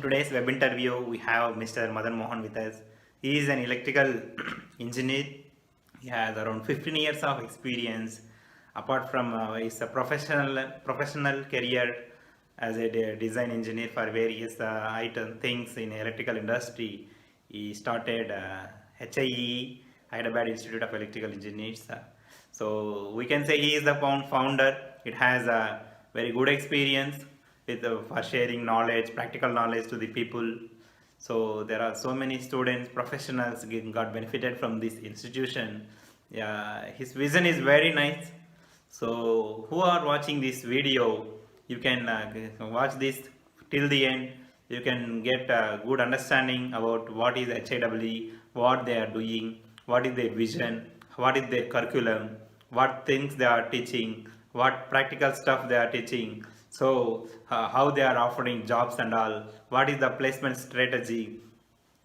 today's web interview, we have Mr. Madan Mohan with us. He is an electrical engineer. He has around 15 years of experience. Apart from his professional career as a design engineer for various item things in electrical industry, he started HIE, Hyderabad Institute of Electrical Engineers. So we can say he is the founder. It has a very good experience with for sharing knowledge, practical knowledge to the people. So there are so many students, professionals got benefited from this institution. Yeah, his vision is very nice. So who are watching this video, you can watch this till the end. You can get a good understanding about what is HIEE, what they are doing, what is their vision, what is their curriculum, what things they are teaching, what practical stuff they are teaching. So how they are offering jobs and all, what is the placement strategy,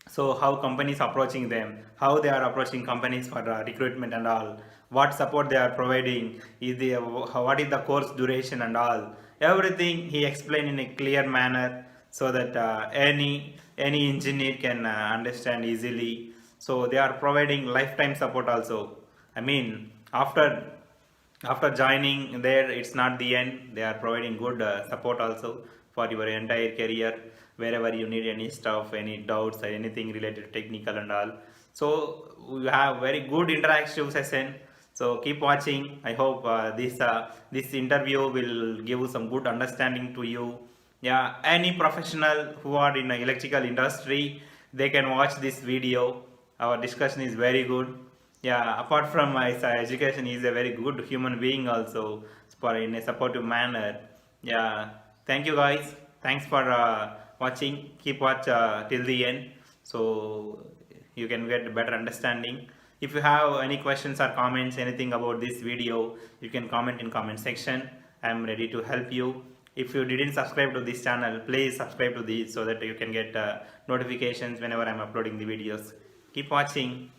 so how companies approaching them, how they are approaching companies for recruitment and all, what support they are providing, is the what is the course duration and all, everything he explained in a clear manner, so that any engineer can understand easily. So they are providing lifetime support also. I mean, after joining there, it's not the end. They are providing good support also for your entire career, wherever you need any stuff, any doubts or anything related to technical and all. So we have very good interactive session. So keep watching. I hope this interview will give you some good understanding to you. Yeah, any professional who are in the electrical industry, they can watch this video. Our discussion is very good. Yeah, apart from my education, he is a very good human being also, in a supportive manner. Yeah, thank you guys. Thanks for watching. Keep watch till the end, so you can get better understanding. If you have any questions or comments, anything about this video, you can comment in comment section. I am ready to help you. If you didn't subscribe to this channel, please subscribe to this so that you can get notifications whenever I am uploading the videos. Keep watching.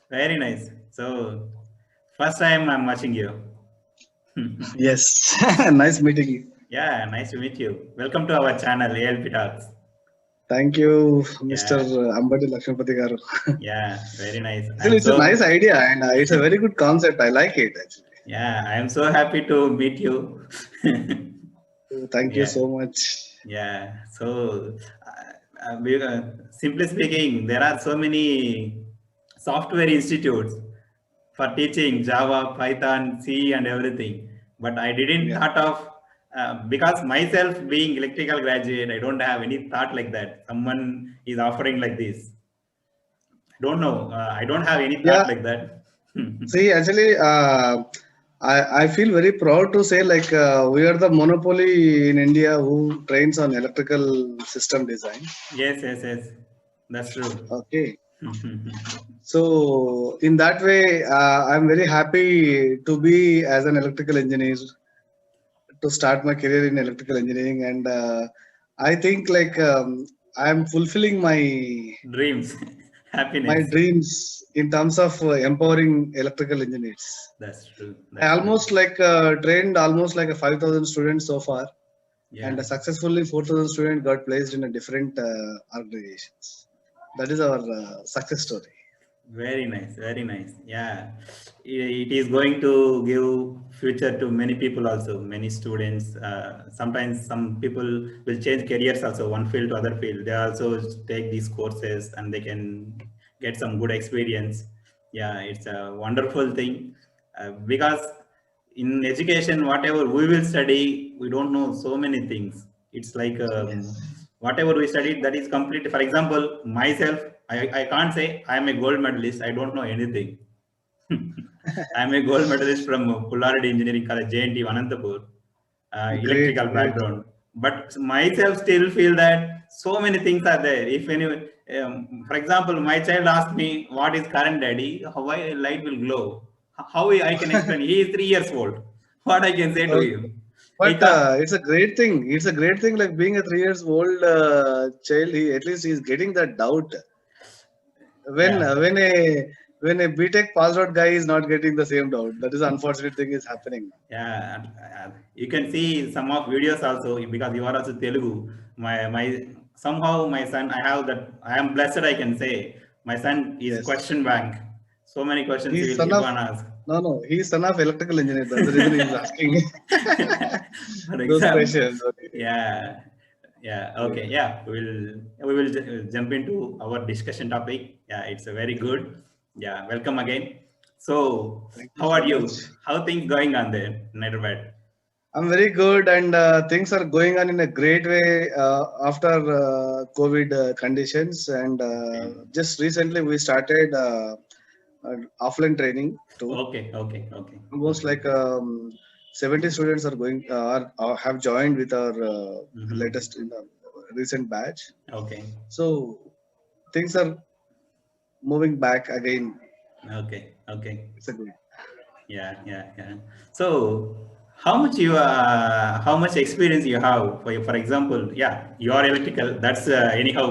Very nice. So, first time I'm watching you. Yes, nice meeting you. Yeah, nice to meet you. Welcome to our channel, ALP Talks. Thank you, Mr. Yeah, Ambati Lakshmipati garu. yeah, very nice. Actually, it's a nice idea and it's a very good concept. I like it actually. Yeah, I am so happy to meet you. Thank you Yeah, so much. yeah. So, simply speaking, there are so many software institutes for teaching Java, Python, C, and everything. But I didn't Yeah. thought of because myself being electrical graduate, I don't have any thought like that. Someone is offering like this. I don't know. I don't have any Yeah. thought like that. See, actually, I feel very proud to say like we are the monopoly in India who trains on electrical system design. Yes, yes, yes. That's true. Okay. So in that way, I'm very happy to be as an electrical engineer, to start my career in electrical engineering, and I think like I'm fulfilling Dreams, my happiness. dreams in terms of empowering electrical engineers. That's true. I That's true. almost like trained almost like a 5,000 students so far, and Yeah. successfully 4,000 students got placed in a different organizations. That is our success story. Very nice, very nice. Yeah, it is going to give future to many people also, many students. Sometimes some people will change careers also, one field to other field. They also take these courses and they can get some good experience. Yeah, it's a wonderful thing because in education, whatever we will study, we don't know so many things. It's like Yes. whatever we studied, that is complete. For example, myself, I can't say I'm a gold medalist. I don't know anything. I'm a gold medalist from Pullaradi Engineering College, JNT, Anantapur, Great, electrical great. background. but myself still feel that so many things are there. If any, for example, my child asked me what is current, daddy, how a light will glow. How I can explain? He is 3 years old. What I can say to Okay. him? He But can't. it's a great thing. It's a great thing. Like being a 3 years old child, he at least he's getting that doubt. When Yeah. when a BTech passed out guy is not getting the same doubt. That is unfortunate thing is happening. Yeah, you can see some of videos also because you are also Telugu. My somehow my son, I have that. I am blessed. I can say my son is Yes. question bank. So many questions He's he son will of gonna ask. no. He's son of electrical engineer. That's the reason he's asking For those example, questions. Okay. yeah, yeah, okay, Yeah. yeah. We will jump into our discussion topic. Yeah, it's a very Okay. good. Yeah, welcome again. So, Thank you how so are much. you? How things going on there, in Hyderabad? I'm very good, and things are going on in a great way after COVID conditions. And Okay, just recently, we started offline training too. okay, okay, okay, Almost okay. like 70 students are going have joined with our Mm-hmm. latest recent batch. Okay, So things are moving back again. okay, okay. It's a good. Yeah, yeah, yeah. So, how much experience you have for example, yeah, you are electrical. That's anyhow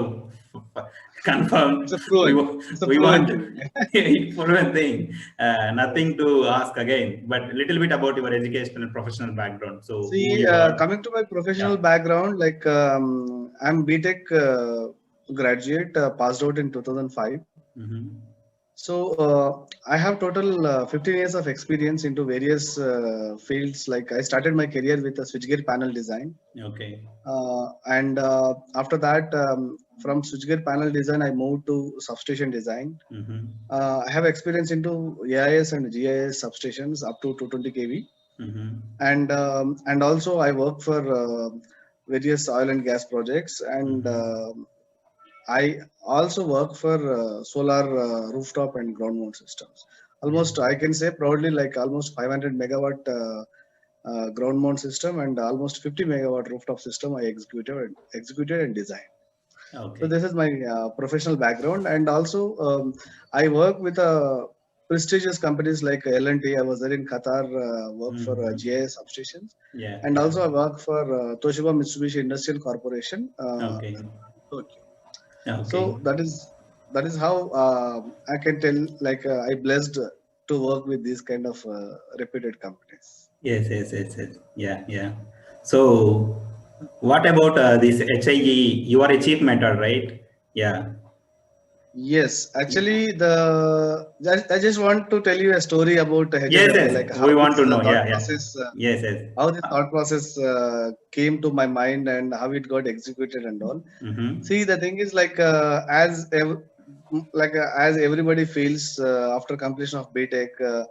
It's a confirmed. We proven. wa- It's a we proven want thing. proven thing. Yes. Nothing to ask again, but a little bit about your educational and professional background. So, who See, you are? coming to my professional Yeah. background, like I'm BTech graduate, passed out in 2005. Mm-hmm. So I have total 15 years of experience into various fields. Like I started my career with a switchgear panel design, Okay. and after that, from switchgear panel design, I moved to substation design. Mm-hmm. I have experience into AIS and GIS substations up to 220 kV, Mm-hmm. and also I work for various oil and gas projects, and Mm-hmm. I also work for solar rooftop and ground mount systems. Yes. Almost I can say proudly like almost 500 megawatt ground mount system and almost 50 megawatt rooftop system I executed and designed. So Okay. this is my professional background, and also I work with prestigious companies like L&T. I was there in Qatar, work for Mm-hmm. GIS substations, Yeah. and Yeah. also I work for Toshiba Mitsubishi Industrial Corporation, Okay. Tokyo. So Okay. that is how I can tell like I blessed to work with these kind of reputed companies. Yes, yes, yes, yes. Yeah, yeah. So, what about this HIE? You are a chief mentor, right? Yeah. Yes, Yeah. actually, I just want to tell you a story about Yes, HSMT, yes. like We want to know. Yeah, thought yeah. process, Yes, yes. how this thought process came to my mind and how it got executed and all. Mm-hmm. See, the thing is like as everybody feels after completion of BTech,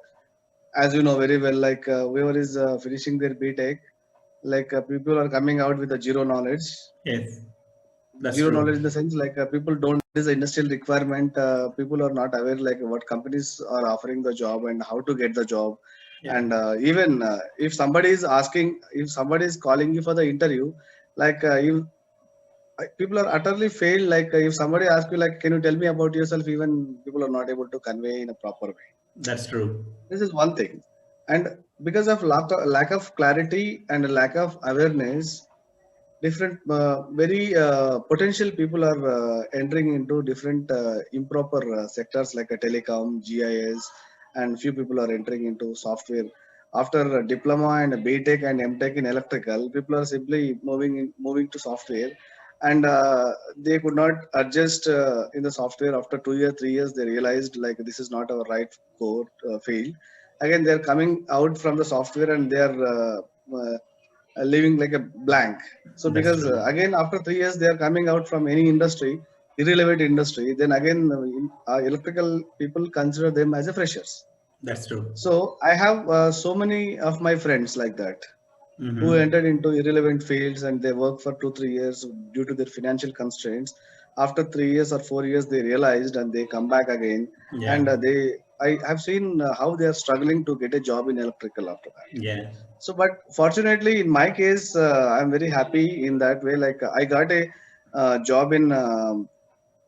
as you know very well, like whoever is finishing their BTech, like people are coming out with a zero knowledge. Yes, that's Zero true. knowledge in the sense like people don't is the industrial requirement. People are not aware like what companies are offering the job and how to get the job. Yeah, And even if somebody is asking, if somebody is calling you for the interview, like you people are utterly failed. Like if somebody asks you like, can you tell me about yourself? Even people are not able to convey in a proper way. that's true. This is one thing, and because of lack of clarity and a lack of awareness, different very potential people are entering into different improper sectors like a telecom, GIS, and few people are entering into software. After a diploma and a BTech and MTech in electrical, people are simply moving to software, and they could not adjust in the software. After 2 years, 3 years, they realized like this is not our right core field. Again, they are coming out from the software and they are leaving like a blank. So That's because true. again after 3 years they are coming out from any industry, irrelevant industry, then again electrical people consider them as a freshers. That's true. So I have so many of my friends like that who Mm-hmm. entered into irrelevant fields and they work for 2 3 years due to their financial constraints. After 3 years or 4 years, they realized and they come back again, and Yeah. I have seen how they are struggling to get a job in electrical after that. Yeah. So, but fortunately, in my case, I'm very happy in that way. Like I got a job in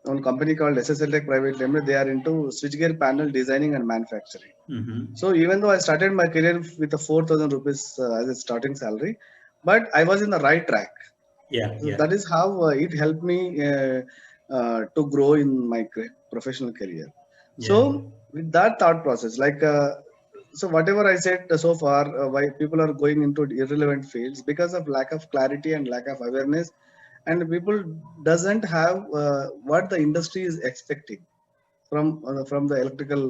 one company called SSL Tech Private Limited. They are into switchgear panel designing and manufacturing. Mm-hmm. So even though I started my career with a 4,000 rupees as a starting salary, but I was in the right track. Yeah. So Yeah. that is how it helped me to grow in my professional career. Yeah. So with that thought process, like so whatever I said so far, why people are going into irrelevant fields because of lack of clarity and lack of awareness, and people doesn't have what the industry is expecting from the electrical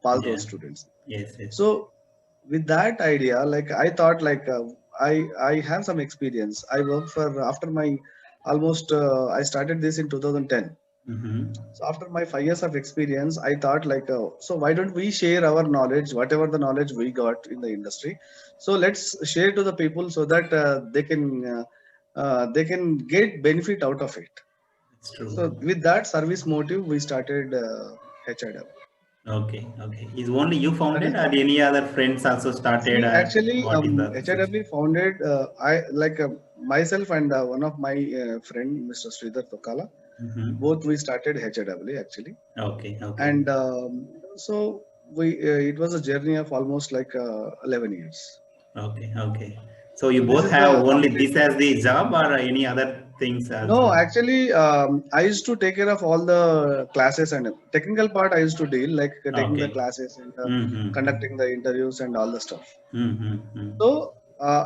Pal Yeah. students. Yes. Yes. So with that idea, like I thought, like I have some experience. I worked for after my almost I started this in 2010. Mm-hmm. So after my 5 years of experience, I thought like, so why don't we share our knowledge, whatever the knowledge we got in the industry? So let's share to the people so that they can get benefit out of it. It's true. So with that service motive, we started HIW. Okay. Okay. Is only you That founded, is or any other friends also started? See, actually, What is the situation? HIW founded I like myself and one of my friend, Mr. Sridhar Tokala. Mm-hmm. Both we started HIW actually, Okay. Okay. and so we it was a journey of almost like 11 years. Okay. Okay. So you So this both is have the only complete. this as the job, or any other things No, also? actually, I used to take care of all the classes and technical part. I used to deal like taking the Okay. classes and Mm-hmm. conducting the interviews and all the stuff. Mm-hmm. So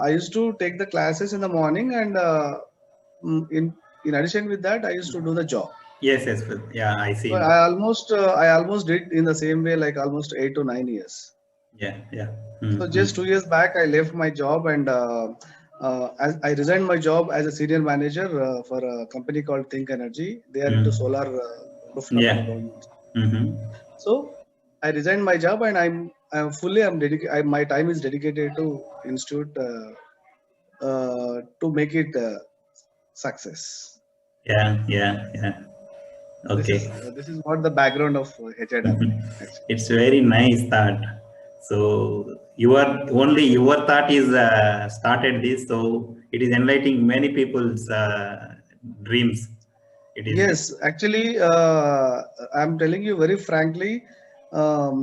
I used to take the classes in the morning, and in addition with that, I used to do the job. Yes. Yes. Yeah. I So seen. I almost did in the same way, like almost 8 to 9 years. Yeah. Yeah. So just Mm-hmm. 2 years back, I left my job, and as I resigned my job as a senior manager for a company called Think Energy. They are into Mm. solar rooftop Yeah. mounts. Mm-hmm. So I resigned my job, and I'm fully I'm dedicated. My time is dedicated to institute to make it success. Yeah. Yeah. Yeah. So Okay. this is what the background of HIW actually. It's very nice thought. So your only your thought is started this, so it is enlightening many people's dreams. It is. Yes, actually, I'm telling you very frankly, um,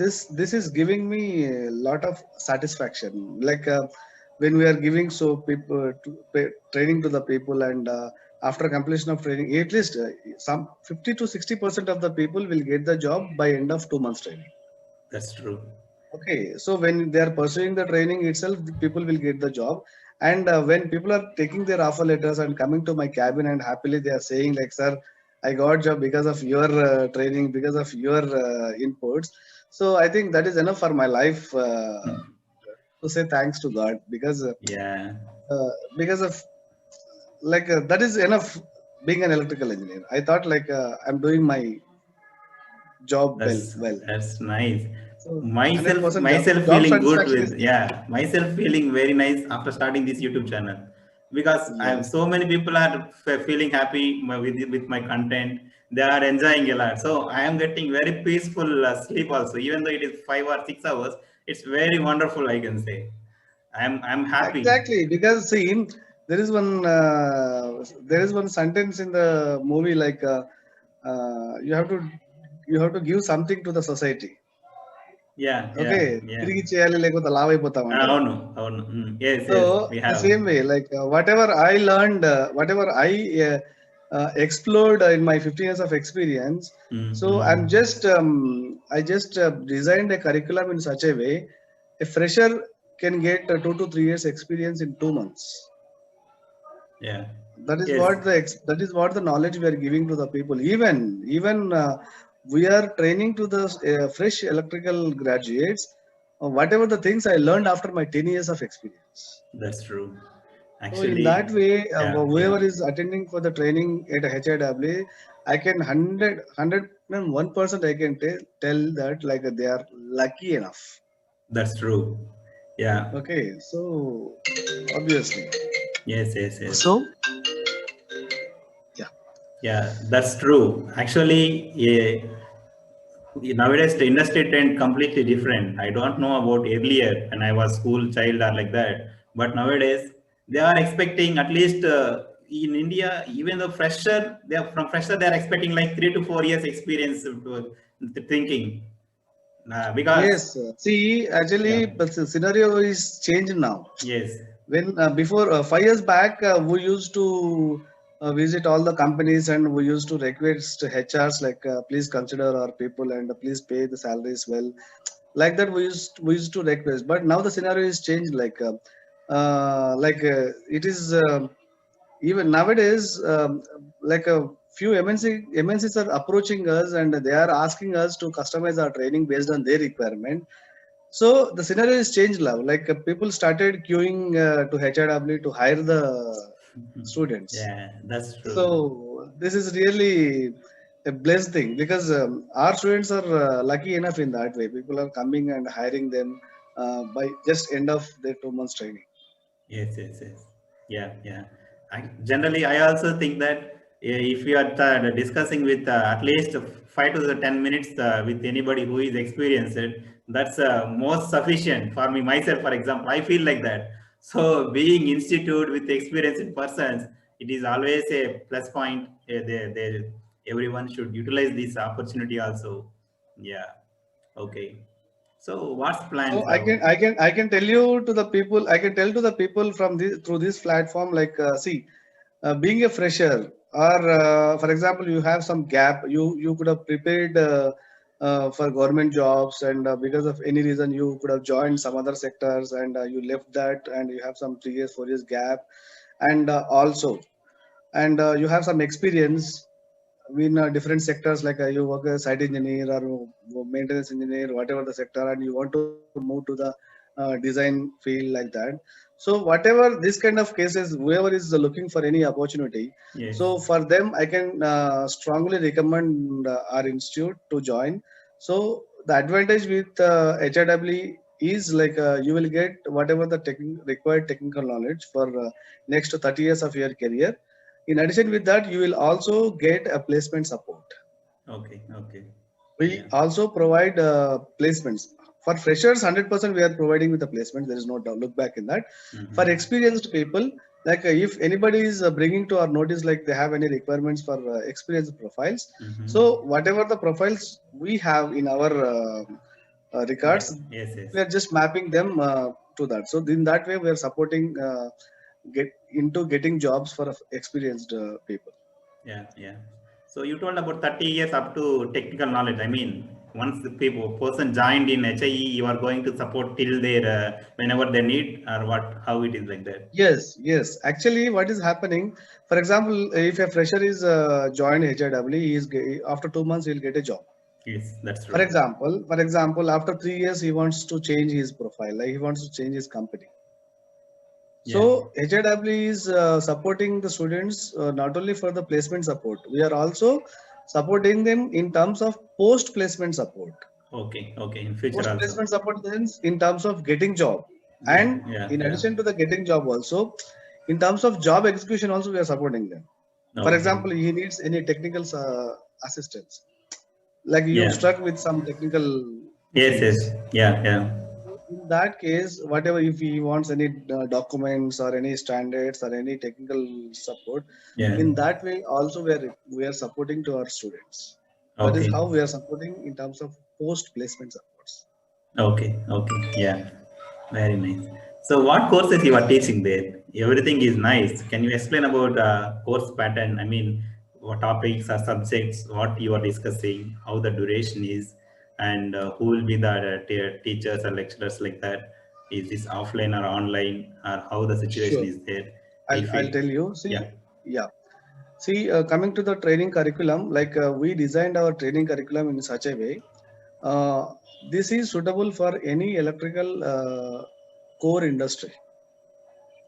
this is giving me a lot of satisfaction. Like when we are giving so people training to the people, and after completion of training, at least some 50 to 60% of the people will get the job by end of 2 months training. That's true. Okay, so when they are pursuing the training itself, the people will get the job. And when people are taking their offer letters and coming to my cabin, and happily they are saying like, "Sir, I got job because of your training, because of your inputs." So I think that is enough for my life to say thanks to God, Yeah, uh, because of like that is enough being an electrical engineer. I thought like I'm doing my job that's well. that's nice. So Myself 100% myself job feeling good satisfaction is with, there. yeah, myself feeling very nice after starting this YouTube channel, because I'm Yes. so many people are feeling happy with my content. They are enjoying a lot, so I am getting very peaceful sleep also, even though it is 5 or 6 hours. It's very wonderful, I can say. I'm happy. Exactly, because see, there is one sentence in the movie like you have to give something to the society. Yeah, Okay, yeah, yeah. తిరిగి చేయాలి లేకపోతే లావ్ అయిపోతాం అంటారు. అవును, అవును. Yes, So yes, we the have. same way, like whatever I learned, whatever I explored in my 15 years of experience. So Mm-hmm. I just designed a curriculum in such a way a fresher can get 2 to 3 years experience in 2 months. Yeah. That is Yes. what that is what the knowledge we are giving to the people. Even we are training to the fresh electrical graduates, whatever the things I learned after my 10 years of experience. That's true. So in that Actually, way, yeah, yeah. whoever is attending for the training at HIW, I can 101% I can tell that like they are lucky enough. That's true. Yeah. Okay, so obviously, Yes, yes, yes. so yeah. Yeah, that's true. Actually, yeah, Nowadays the industry trend completely different. I don't know about earlier when I was school child or like that, but nowadays they are expecting at least in India, even the fresher, they are from fresher they are expecting like 3 to 4 years experience thinking because Yes, see, yeah, actually, but the scenario is changed now. yes, When before 5 years back, we used to visit all the companies and we used to request HRs like, please consider our people and please pay the salaries well. Like that, we used to request. But now the scenario is changed. It is. Even nowadays, like a few MNCs are approaching us and they are asking us to customize our training based on their requirement. So the scenario is changed now. Like people started queuing to HRW to hire the students. yeah, that's true. So this is really a blessed thing because our students are lucky enough in that way. People are coming and hiring them by just end of their 2 months training. Yes, yes, yes. Yeah, yeah. Generally, I also think that if we are discussing with at least 5 to 10 minutes with anybody who is experienced, that's most sufficient for me myself. For example, I feel like that. So, being institute with experienced persons, it is always a plus point. Everyone should utilize this opportunity also. Yeah. Okay. So, what's plans So now? I can tell you to the people, I can tell to the people from this through this platform, like, see, being a fresher, or for example, you have some gap, you could have prepared for government jobs, and because of any reason you could have joined some other sectors, and you left that, and you have some 3 years, 4 years gap, and also, and you have some experience in different sectors, like you work as site engineer or maintenance engineer, whatever the sector, and you want to move to the design field like that. So whatever this kind of cases, whoever is looking for any opportunity, Yes. so for them I can strongly recommend our institute to join. So the advantage with HRW is like, you will get whatever the required technical knowledge for next 30 years of your career. In addition with that, you will also get a placement support. Okay. Okay. We Yeah. also provide placements. For freshers, 100% we are providing with the placement. There is no look back in that. For Mm-hmm. experienced people, like if anybody is bringing to our notice, like they have any requirements for experienced profiles. Mm-hmm. So whatever the profiles we have in our Yeah. records, Yes. we Yes. are just mapping them to that. So in that way, we are supporting get into getting jobs for experienced people. Yeah. Yeah. So you told about 30 years up to technical knowledge. I mean, once the people person joined in HIE, you are going to support till their whenever they need or what? How it is like that? Yes, yes. Actually, what is happening? For example, if a fresher is joined HIW, after 2 months he'll get a job. Yes, that's For true. example, after 3 years he wants to change his profile, like he wants to change his company. Yeah. So HIW is supporting the students not only for the placement support, we are also supporting them in terms of post placement support. Okay. Okay. In future Post also. placement support means in terms of getting job, Yeah. and Yeah. in Yeah. addition to the getting job also, in terms of job execution also we are supporting them. For Okay. example, he needs any technical assistance, like you Yeah. struck with some technical Yes. things. Yes. Yeah. Yeah. In that case, whatever, if he wants any documents or any standards or any technical support, Yeah. in that way also we are supporting to our students. That is Okay. how we are supporting in terms of post placement supports. Okay. Okay. Yeah. Very nice. So, what courses you are teaching there? Everything is nice. Can you explain about course pattern? I mean, what topics or subjects, what you are discussing, how the duration is, and who will be the teachers or lecturers like that? Is this offline or online, or how the situation Sure. is there? If I'll it, tell you. See, yeah, yeah. See, coming to the training curriculum, like we designed our training curriculum in such a way. Uh, this is suitable for any electrical core industry.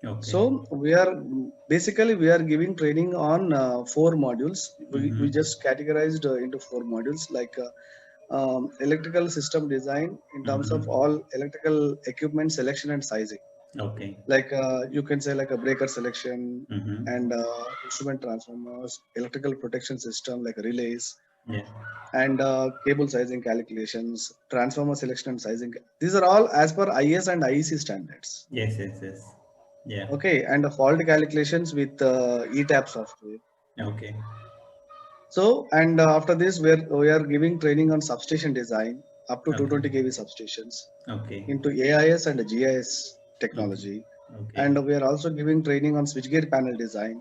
okay. So we are giving training on 4 modules. We Mm-hmm. just categorized into 4 modules, like electrical system design in terms of Mm-hmm. all electrical equipment selection and sizing, Okay. like you can say like a breaker selection Mm-hmm. and instrument transformers, electrical protection system like relays, Yeah. and cable sizing calculations, transformer selection and sizing. These are all as per IS and IEC standards. Yes. Yes. Yes. Yeah. Okay, and the fault calculations with ETAP software. Okay. So, and after this, we are giving training on substation design up to Okay. 220 kV substations Okay. into AIS and GIS Okay. technology, Okay. and we are also giving training on switchgear panel design,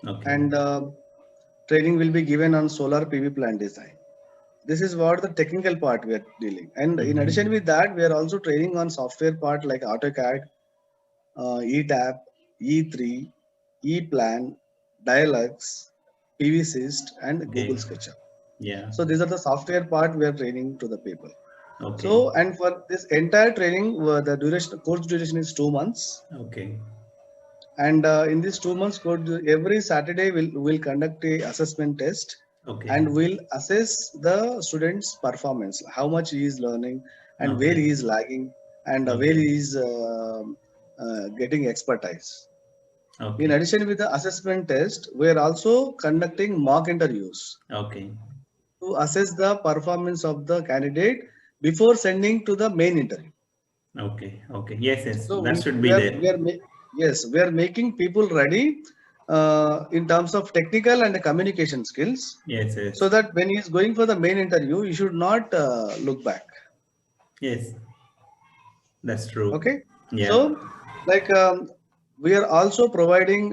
Okay. and training will be given on solar PV plant design. This is what the technical part we are dealing, and in addition with that, we are also training on software part like AutoCAD, ETAP, E3, ePlan, Dialux, PVSys, and Google Okay. SketchUp. Yeah. So these are the software part we are training to the people. Okay. So, and for this entire training, the duration, course duration is 2 months. Okay. And in this 2 months course, every Saturday we'll conduct a assessment test, Okay. and we'll assess the student's performance, how much he is learning, and where Okay. he is lagging, and where Okay. he is getting expertise. In Okay. addition with the assessment test, we are also conducting mock interviews Okay. to assess the performance of the candidate before sending to the main interview. Okay. Okay. Yes. Yes. So That we, should we be are there. we are yes, we are making people ready in terms of technical and communication skills, Yes. Yes. so that when he is going for the main interview, he should not look back. Yes. That's true. Okay, Yeah. so like we are also providing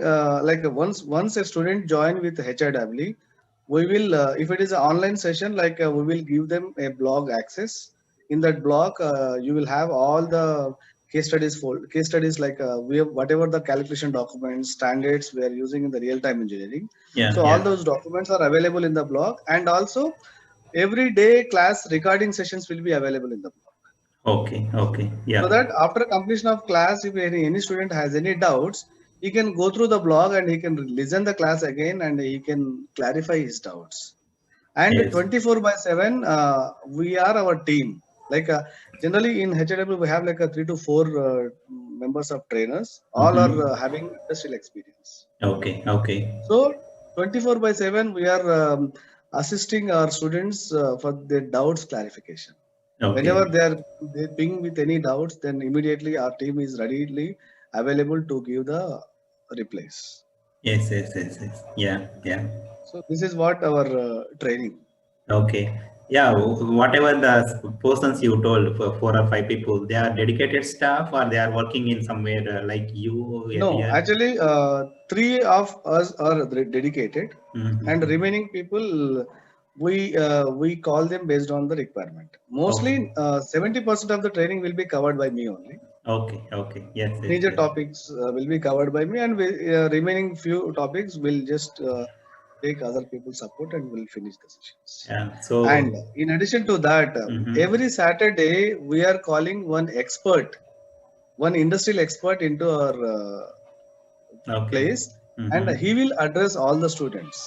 like once a student join with HIW, we will if it is an online session, like we will give them a blog access. In that blog, you will have all the case studies like we have whatever the calculation documents standards we are using in the real time engineering. Yeah. So all Yeah. those documents are available in the blog, and also every day class recording sessions will be available in the blog, Okay. Okay. so Yeah. that after completion of class, if any student has any doubts, he can go through the blog and he can listen the class again, and he can clarify his doubts. And Yes. 24 by 7, we are our team. Like generally in HW, we have like a 3 to 4 members of trainers. All are Mm-hmm. having industrial experience. Okay. Okay. So 24 by 7, we are assisting our students for their doubts clarification. Whenever Okay. they ping with any doubts, then immediately our team is readily available to give the replies. Yes. Yes. Yes. Yes. Yeah. Yeah. So this is what our training. Okay. Yeah. Whatever the persons you told for 4 or 5 people, they are dedicated staff or they are working in somewhere like you No, earlier. actually, 3 of us are dedicated, and Mm-hmm. remaining people we call them based on the requirement. Okay. Mostly, 70% of the training will be covered by me only. Okay. Okay. Yes. Yes. Major Yes. topics will be covered by me, and remaining few topics will just take other people's support and will finish the sessions. Yeah. And So. in addition to that, Mm-hmm. every Saturday we are calling one industrial expert into our Okay. place, and Mm-hmm. he will address all the students.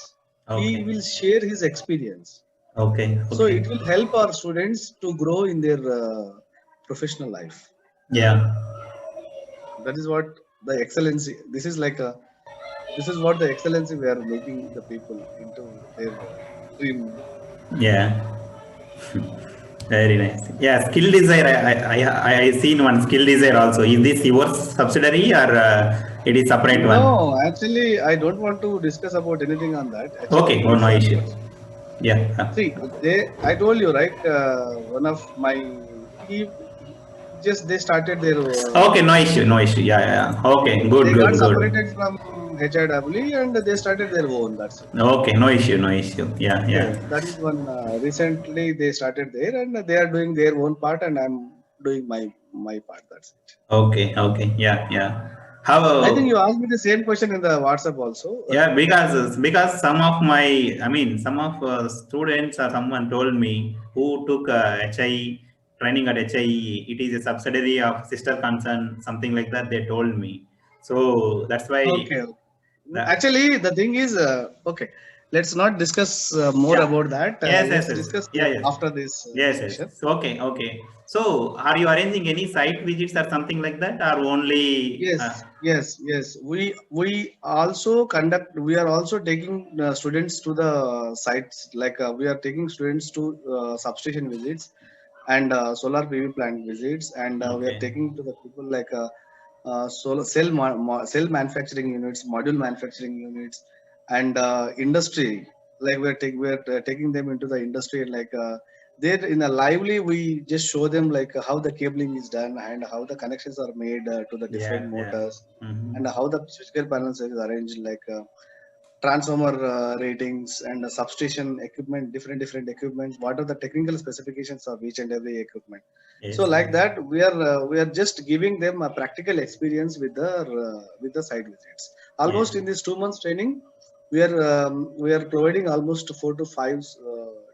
He Okay. will share his experience. Okay. So Okay. it will help our students to grow in their professional life. Yeah. That is what the excellency. This is what the excellency we are making the people into their dream. Yeah. Very nice. Yeah. Skill Desire. I seen one Skill Desire also. Is this your subsidiary or it is separate one? No, actually, I don't want to discuss about anything on that. Okay. Actually, Oh, it's no issue. our Yeah. see. I told you right. One of my he just they started their Okay. No issue. No issue. Yeah. Yeah. Okay. Good. they Good. got Good. separated from HIW and they started their own. That's it. Okay. No issue. No issue. Yeah. Okay, Yeah. that is one. Recently, they started there and they are doing their own part, and I'm doing my part. That's it. Okay. Okay. Yeah. Yeah. How? I think you asked me the same question in the WhatsApp also. Yeah, because some of my, I mean, some of students or someone told me who took HI training at HIE, it is a subsidiary of sister concern, something like that. They told me, so that's why Okay. that. Actually, the thing is, okay. let's not discuss more Yeah. about that. Yes, yes, Let's yes. discuss Yeah, yes. after this Yes, yes. session. So, okay, okay. So, are you arranging any site visits or something like that, or only? Yes. We also conduct. We are also taking students to the sites. Like we are taking students to substation visits and solar PV plant visits, and we are Okay. taking to the people like solar cell manufacturing units, module manufacturing units, and industry. Like we are taking them into the industry, and like there in a lively, we just show them like how the cabling is done and how the connections are made to the different Yeah, yeah. motors, Mm-hmm. and how the switchgear panels is arranged, like transformer ratings and substation equipment, different equipments. What are the technical specifications of each and every equipment? So Yes, like yes. that, we are just giving them a practical experience with the site visits. Yes. Almost in this 2 months training, we are providing almost 4 to 5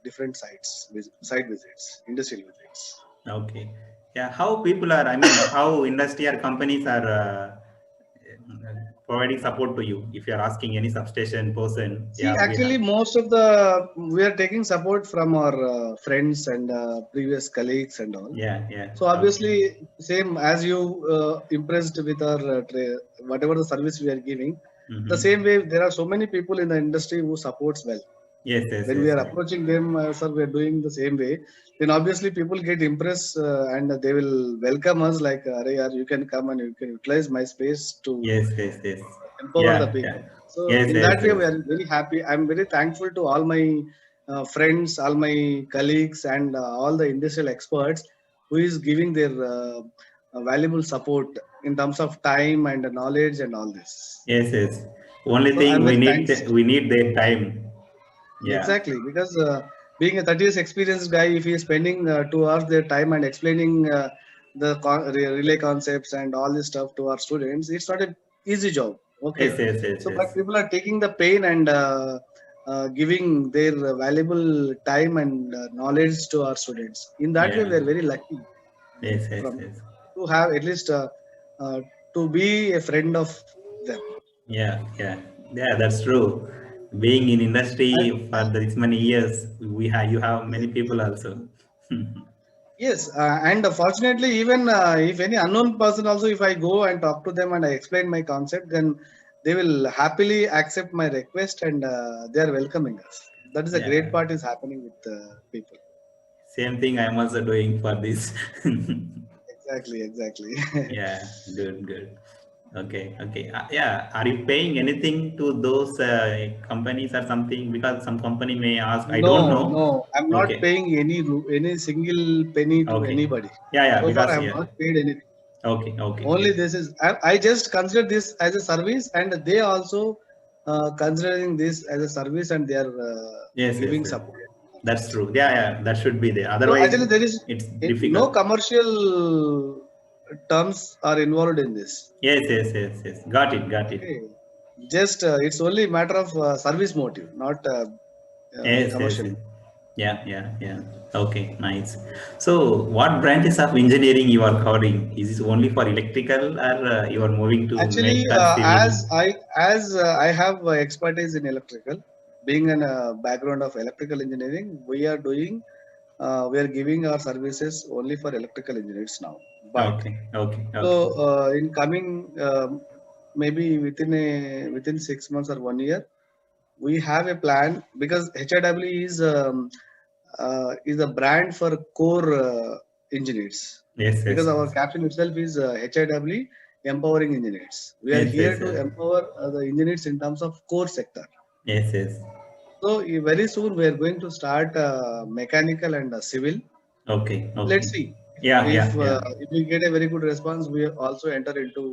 different site visits, industrial visits. Okay. Yeah. How people are, I mean, how industry or companies are providing support to you if you are asking any substation person? See, Yeah, we actually, have. most of the we are taking support from our friends and previous colleagues and all. Yeah, yeah. So Okay. obviously, same as you impressed with our whatever the service we are giving, the Mm-hmm. same way there are so many people in the industry who supports well. Yes, yes, When we yes, are yes. approaching them, sir, we are doing the same way. Then obviously people get impressed and they will welcome us like, "Arey yaar, you can come and you can utilize my space to Yes, yes, yes. empower the Yeah, yeah. people." So Yes, in yes, that way, we yes. are very happy. I'm very thankful to all my friends, all my colleagues, and all the industrial experts who is giving their valuable support in terms of time and knowledge and all this. Yes, yes. Only So thing I'm we very need, thanks. we need their time. Yeah. Exactly, because being a 30 years experienced guy, if he is spending 2 hours their time and explaining relay concepts and all this stuff to our students, it's not an easy job. Yes, Okay, yes, yes, so but yes. people are taking the pain and giving their valuable time and knowledge to our students. In that way, Yeah. we are very lucky Yes, yes, from yes. to have at least uh, to be a friend of them. Yeah, yeah. Yeah, that's true. Being in And industry for this many years, we have you have many people also. yes, and fortunately, even if any unknown person also, if I go and talk to them and I explain my concept, then they will happily accept my request and they are welcoming us. That is a great Yeah. part is happening with people. Same thing I'm also doing for this. Exactly. Yeah, good, good. Okay, okay. Yeah, are you paying anything to those companies or something? Because some company may ask, I don't know. No, I'm not Okay, paying any single penny to okay. anybody. Yeah, yeah, So far, I because have yeah. not paid anything. Okay, okay, Only yes. this is I just consider this as a service, and they also considering this as a service, and they are Yes, yes, giving yes. support. That's true. Yeah, yeah, that should be there. So Otherwise, actually, there is it's no difficult. commercial terms are involved in this. Yes, yes, yes, yes. Got it, got it. Okay, just it's only matter of service motive, not Yes, yes, commercial. yes. Yeah, yeah, yeah. Okay, nice. So, what branches of engineering you are covering? Is this only for electrical, or you are moving to Actually, mech or civil? I have expertise in electrical, being in a background of electrical engineering, we are giving our services only for electrical engineers now. But Okay, okay, so okay. in coming maybe within 6 months or 1 year, we have a plan because HIW is a brand for core engineers, Yes, because yes, our yes. caption itself is HIW empowering engineers. We are Yes, here yes, to yes. empower the engineers in terms of core sector. Yes, yes. So very soon we are going to start mechanical and civil. Okay, Let's okay. see Yeah, yeah, yeah. if we get a very good response, we also enter into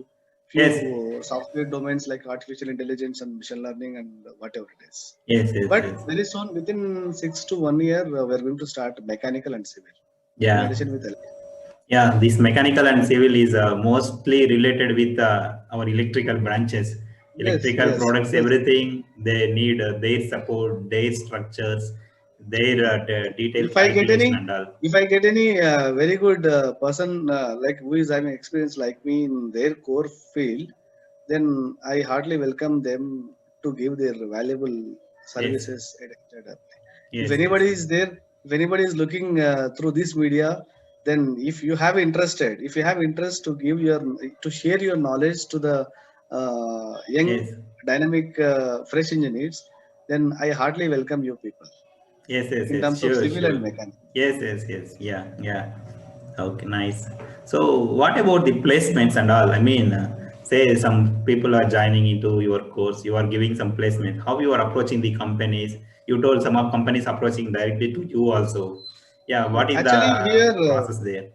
Yes, few software domains like artificial intelligence and machine learning and whatever it is. yes, yes, But yes. very soon, within 6 to 1 year, we're going to start mechanical and civil in Yeah. addition with electrical. Yeah, this mechanical and civil is mostly related with our electrical branches. Electrical products, Yes. everything they need their support, their structures, their detailed If I get calculation any, and all. if I get any very good person like who is having experience like me in their core field, then I heartily welcome them to give their valuable services at HRW. Yes, If anybody yes. is there, if anybody is looking through this media, then if you have interest to give to share your knowledge to the young Yes. dynamic fresh engineers, then I heartily welcome you people Yes, yes, in yes. terms of Sure, civil sure. and mechanical. Yes, yes, yes. Yeah, yeah. Okay, nice. So, what about the placements and all? I mean, say some people are joining into your course, you are giving some placement. How you are approaching the companies? You told some of companies approaching directly to you also. Yeah, what is Actually, here the process there?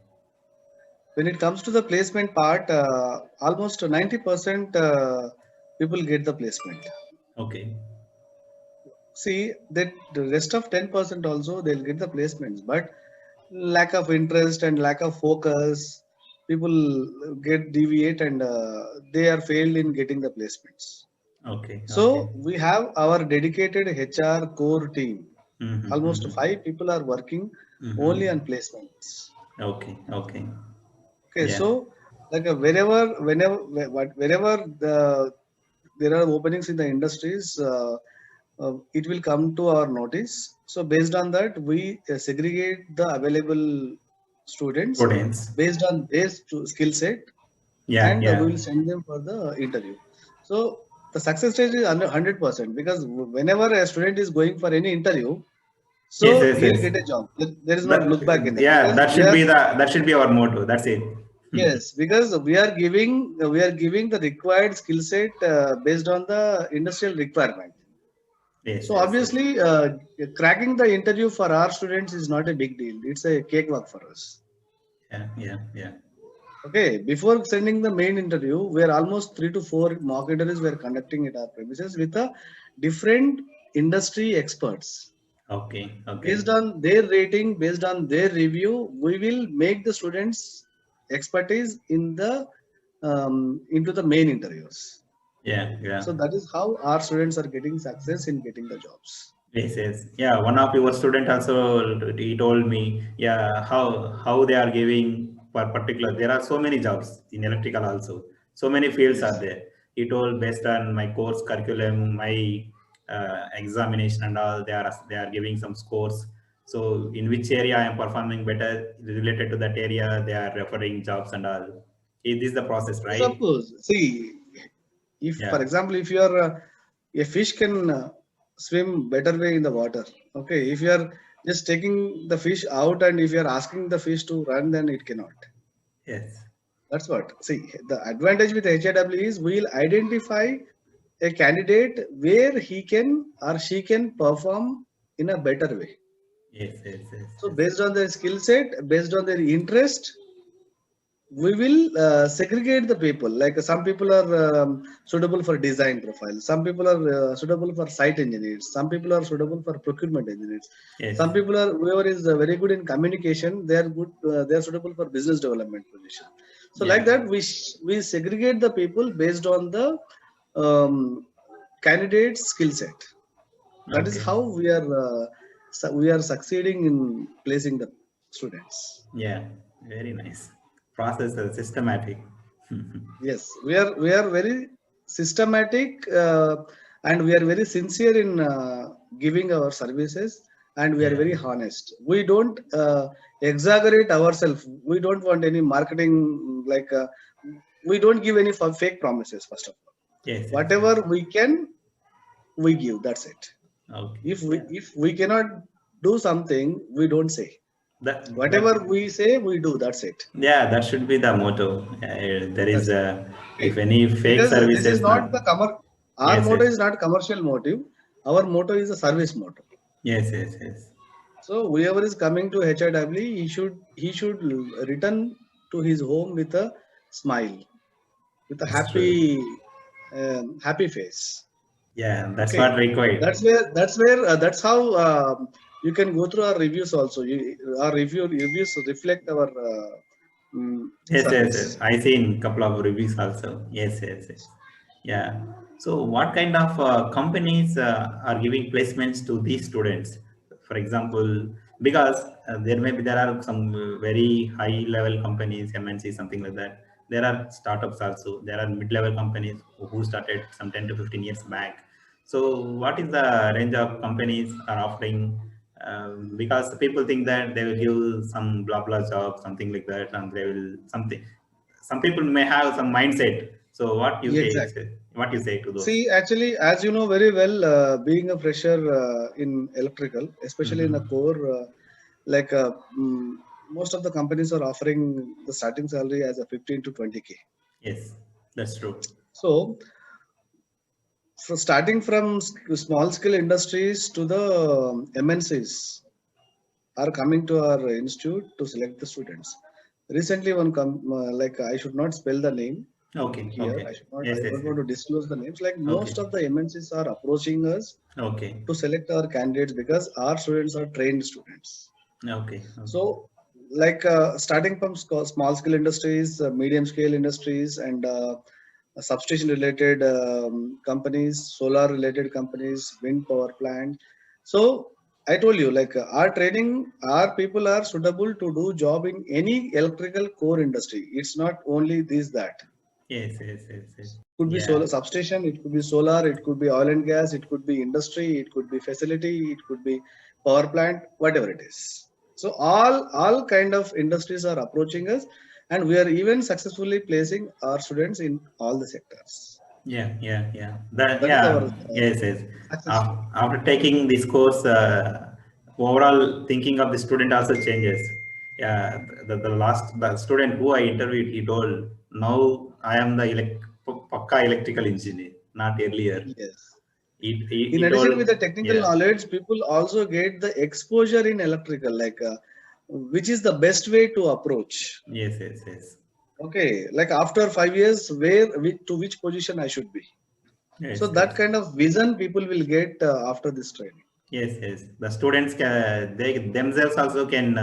when it comes to the placement part, almost 90% people get the placement. Okay, See that the rest of 10% also they'll get the placements, but lack of interest and lack of focus, people get deviate and they are failed in getting the placements. okay, okay. So we have our dedicated HR core team. Mm-hmm, Almost mm-hmm, 5 people are working only mm-hmm. on placements. Okay, okay. Okay, Yeah, so like wherever there are openings in the industries, it will come to our notice. So based on that, we segregate the available students students. based on their skill set, Yeah, and we yeah. will send them for the interview. So the success rate is under 100% because whenever a student is going for any interview, Yes, so yes, he'll yes. get a job. There is not That, look back in that yeah, because that we should are. be our motto. That's it. Yes, because we are giving the required skill set based on the industrial requirement. Yes, So yes, yes. obviously, cracking the interview for our students is not a big deal. It's a cakewalk for us. Yeah, yeah, yeah. Okay, before sending the main interview, where almost 3 to 4 mock interviews were conducting at our premises with a different industry experts. Okay, Based okay. on their rating, based on their review, we will make the students expertise into the main interviews. Yeah, yeah. So that is how our students are getting success in getting the jobs. Yes, yes. Yeah, one of your student also he told me, yeah, how they are giving for particular. There are so many jobs in electrical also. So many fields are Yes. there. He told based on my course curriculum, my examination and all, they are giving some scores. So in which area I am performing better related to that area, they are referring jobs and all. This is the process, Yes, of right? course. See, if for Yeah. example, if you are a fish can swim better way in the water. Okay, if you are just taking the fish out and if you are asking the fish to run, then it cannot. Yes. That's what. See, the advantage with HIW is we'll identify a candidate where he can or she can perform in a better way. Yes. Yes. Yes. So Yes. based on their skill set, based on their interest, we will segregate the people. Like some people are suitable for design profile, some people are suitable for site engineers, some people are suitable for procurement engineers, Yes. some people are whoever is very good in communication, they are good, they are suitable for business development position. So like Yeah. that we segregate the people based on the um, candidate skill set. That is Okay. how we are succeeding in placing the students. Yeah, very nice. Process systematic. Yes, we are very systematic and we are very sincere in giving our services, and we are Yeah. very honest. We don't exaggerate ourselves. We don't want any marketing like we don't give any fake promises. First of all, Yes, yes, yes. whatever we can, we give. That's it. Okay. If we Yeah. if we cannot do something, we don't say. That Whatever we say, we do. That's it. yeah, that should be the motto. There is That's it. if Okay. any fake Because this is services not not. the our Yes, motto yes. is not commercial motive. Our motto is a service motto. Yes, yes, yes. So whoever is coming to HIW, he should return to his home with a smile, with a That's true. happy face. Yeah, that's Okay, what required. that's how you can go through our reviews also. Our reviews reflect our Yes, yes, yes. service. I seen couple of reviews also. Yes, yes, yes. Yeah. So, what kind of companies are giving placements to these students? For example, because there are some very high level companies, MNC, something like that. There are startups also. There are mid level companies who started some 10 to 15 years back. So what is the range of companies are offering? Because people think that they will give some blah blah job, something like that, and they will something. Some people may have some mindset. So Yeah, exactly. what you say to those? See, actually, as you know very well, being a fresher in electrical, especially in a Mhm. core, like most of the companies are offering the starting salary as a 15 to 20K. Yes, that's true. So, starting from small scale industries to the MNCs are coming to our institute to select the students. Recently, like I should not spell the name Okay, here. okay. I should not. Yes, I yes, don't yes. want to disclose the names. Like most Okay, of the MNCs are approaching us okay, to select our candidates because our students are trained students. okay, okay. So, like starting from small scale industries, medium scale industries, and substation related companies, solar related companies, wind power plant. So, I told you, like our training, our people are suitable to do job in any electrical core industry. It's not only this that. Yes, yes, yes, yes. Could be Yeah. solar substation, it could be solar, it could be oil and gas, it could be industry, it could be facility, it could be power plant, whatever it is. So all kind of industries are approaching us, and we are even successfully placing our students in all the sectors. Yeah, yeah, yeah. That, That is our yes, yes. success rate. After taking this course, overall thinking of the student also changes. Yeah, the student who I interviewed, he told, now I am the Pakka electrical engineer, not earlier. Yes. In He addition with told, the technical yeah, knowledge, people also get the exposure in electrical, like which is the best way to approach. yes, yes, yes, Okay, like after 5 years, to which position I should be. So yes, that yes. kind of vision people will get after this training. Yes, yes. The students can, they themselves also can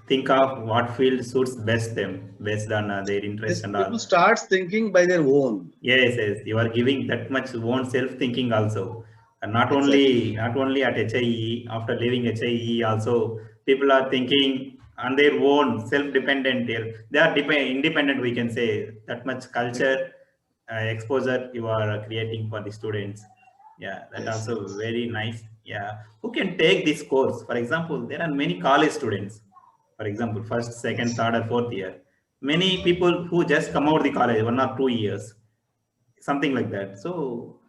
think of what field suits best them based on their interest This and people all. starts thinking by their own. Yes, yes. You are giving that much own self thinking also, and Exactly. not only at HIE. After leaving HIE, also people are thinking on their own, self dependent. They are independent. We can say that much Exactly. culture exposure you are creating for the students. Yeah, that Yes, also yes. very nice. Yeah, who can take this course? For example, there are many college students. For example, first, second, Yes. third, or fourth year. Many people who just come out the college 1 or 2 years, something like that. So,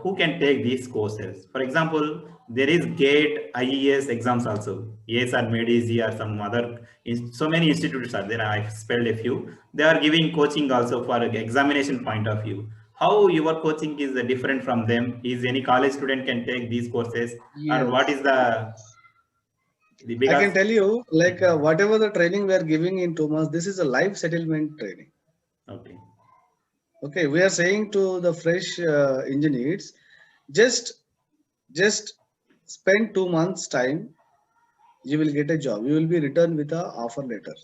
who can take these courses? For example, there is GATE, IES exams also. Yes, are made easy, or some other. So many institutes are there. I've spelled a few. They are giving coaching also for examination point of view. How your coaching is different from them? Is any college student can take these courses, or what Yes. is Yes. the I can because? tell you, like Mhm. whatever the training we are giving in 2 months, this is a life settlement training. Okay. Okay, we are saying to the fresh engineers, just just spend 2 months time, you will get a job. You will be returned with a offer letter.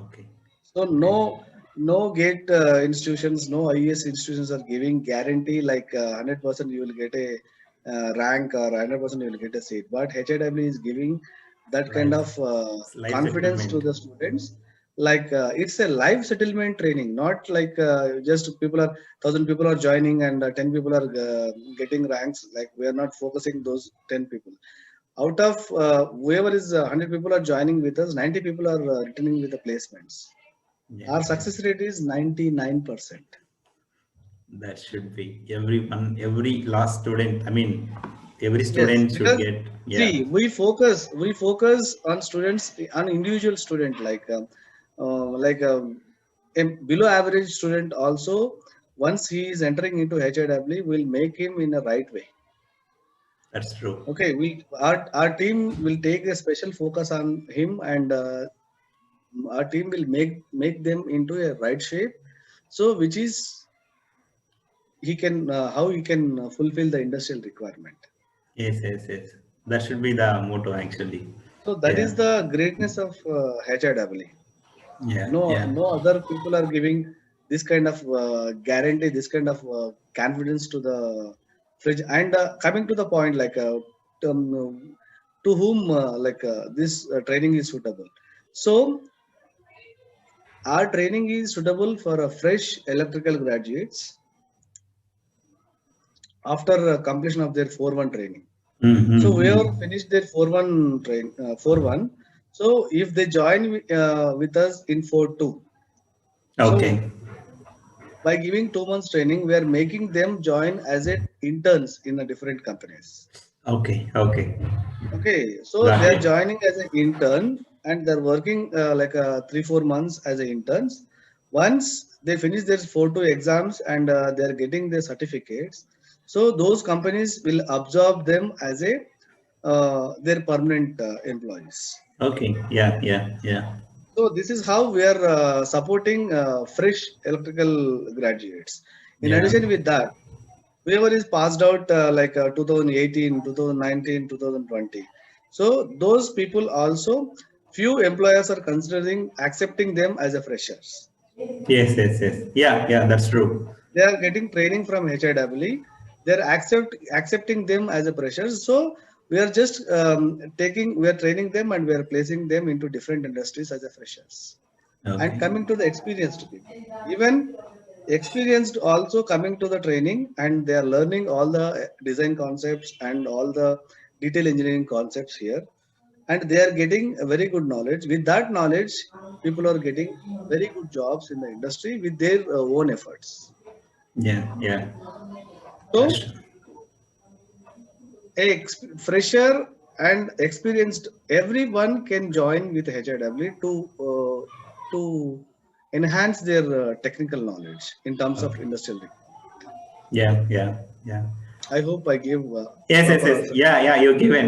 Okay. So Okay. no gate institutions, no IES institutions are giving guarantee like 100% you will get a rank or 100% you will get a seat. But HIW is giving that kind Life, of life confidence to settlement. the students. Like it's a live settlement training, not like just people are 1,000 people are joining and 10 people are getting ranks. Like we are not focusing those 10 people. Out of whoever is 100 people are joining with us, 90 people are returning with the placements. Yeah, Our yeah. success rate is 99%. That should be everyone, every last student. I mean, every Yes, student should because get. Yeah, see, we focus on students, on individual student like a below average student also. Once he is entering into HIW, we'll make him in a right way. that's true. Okay, our team will take a special focus on him, and our team will make them into a right shape. So, which is he can how he can fulfill the industrial requirement. Yes, yes, yes. That should be the motto actually. So that is Yeah, the greatness of HIW. yeah, No, yeah. no other people are giving this kind of guarantee, this kind of confidence to the fridge. And coming to the point, like to whom this training is suitable. So our training is suitable for a fresh electrical graduates after completion of their 4-1 training. Mm-hmm. So whoever finished their 4-1 train, 4-1, so if they join with us in 4-2, Okay. so by giving 2 months training, we are making them join as a interns in a different companies. Okay. Okay. Okay, so Got they are it. joining as an intern and they're working like 3-4 months as a interns. Once they finish their 4-2 exams and they are getting their certificates, so those companies will absorb them as a their permanent employees. Okay. Yeah. Yeah. Yeah. So this is how we are supporting fresh electrical graduates. In Yeah. addition with that, whoever is passed out 2018, 2019, 2020, so those people also, few employers are considering accepting them as a freshers. Yes. Yes. Yes. Yeah. Yeah. That's true. They are getting training from HIEE. They are accepting them as a freshers. So we are just we are training them and we are placing them into different industries as a freshers. And Okay. coming to the experienced people, even experienced also coming to the training and they are learning all the design concepts and all the detail engineering concepts here, and they are getting a very good knowledge. With that knowledge, people are getting very good jobs in the industry with their own efforts. Yeah. Yeah. That's So true. fresher and experienced, everyone can join with HIW to enhance their technical knowledge in terms of Okay. industrial. Yeah. Yeah. Yeah. I hope I give Yes, yes, proper yes. answer. Yeah, yeah, you're given.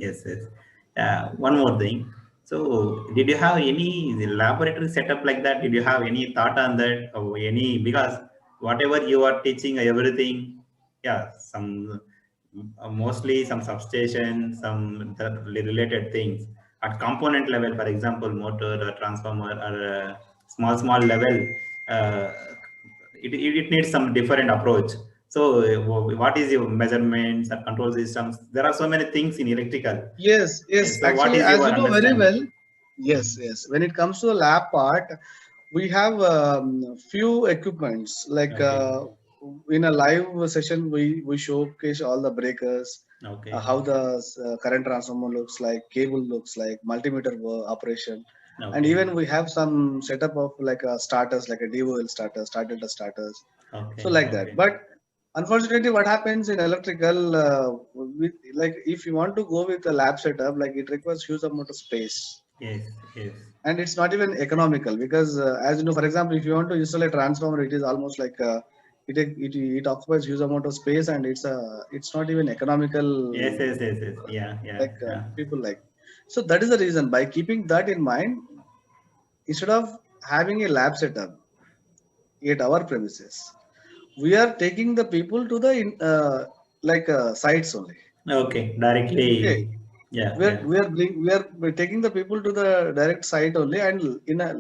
Yes, yes. One more thing. So, did you have any laboratory setup like that? Did you have any thought on that or any, because whatever you are teaching, everything, yeah, some mostly some substation, some the related things at component level, for example, motor or transformer or small level, uh, it needs some different approach. So, what is your measurements and control systems? There are so many things in electrical. Yes, yes. So, what Actually, is as your you know very understanding? well, yes, yes. When it comes to the lab part, we have few equipments. Like Okay, in a live session, we showcase all the breakers, okay, how the current transformer looks like, cable looks like, multimeter operation, and okay, even we have some setup of like starters, like a DOL starter, starter starters, so okay, like that. okay. But unfortunately, what happens in electrical, like if you want to go with a lab setup, like it requires huge amount of space, Yes, yes, and it's not even economical because, as you know, for example, if you want to install a transformer, it is almost like it occupies huge amount of space, and it's not even economical, yes, yes, yes, yes. Yeah, yeah, like yeah. people like. So that is the reason. By keeping that in mind, instead of having a lab setup at our premises, we are taking the people to the like sites only. Okay, Okay, directly. Yeah, yeah. we're taking the people to the direct site only, and in a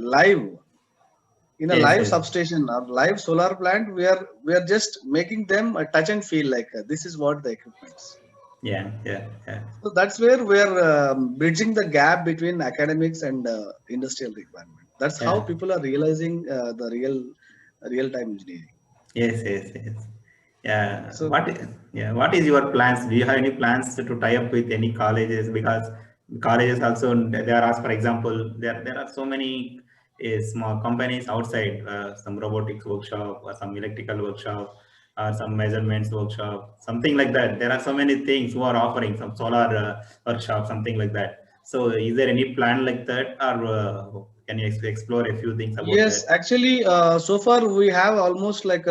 Yes, live yes. substation or live solar plant, we are just making them touch and feel like this is what the equipments. Yeah, yeah, yeah. So that's where we're bridging the gap between academics and industrial requirement. That's how Yeah. people are realizing the real time engineering. Yes, yes, yes. Yeah. So Yeah, what is your plans? Do you have any plans to tie up with any colleges? Because colleges also there are, for example, there are so many small companies outside, some robotics workshop or some electrical workshop or some measurements workshop, something like that. There are so many things who are offering some solar workshop, something like that. So, is there any plan like that, or can you explore a few things about yes, that? actually, so far we have almost like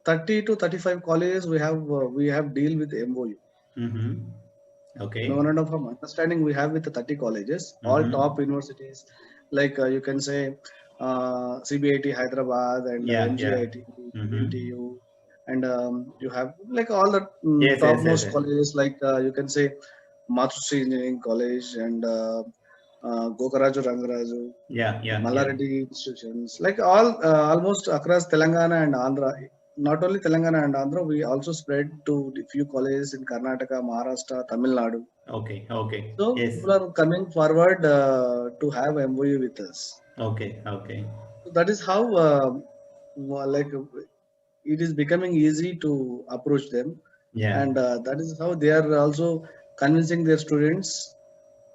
30 to 35 colleges. We have deal with MOU. Mm-hmm. Okay. Memorandum of understanding we have with the 30 colleges, all top Mm-hmm. universities, like you can say CBIT Hyderabad and Yeah, yeah. MGIT, Mm-hmm. NTU, and you have like all the Yes, yes, yes, topmost yes. colleges, like you can say Mathushi Engineering College and Gokaraju Rangaraju, Yeah, yeah, yeah. Mallareddy institutions, like all almost across Telangana and Andhra. Not only Telangana and Andhra, we also spread to the few colleges in Karnataka, Maharashtra, Tamil Nadu. Okay, okay. So Yes. people are coming forward to have MOU with us. Okay, okay. So that is how, like it is becoming easy to approach them, Yeah. and that is how they are also convincing their students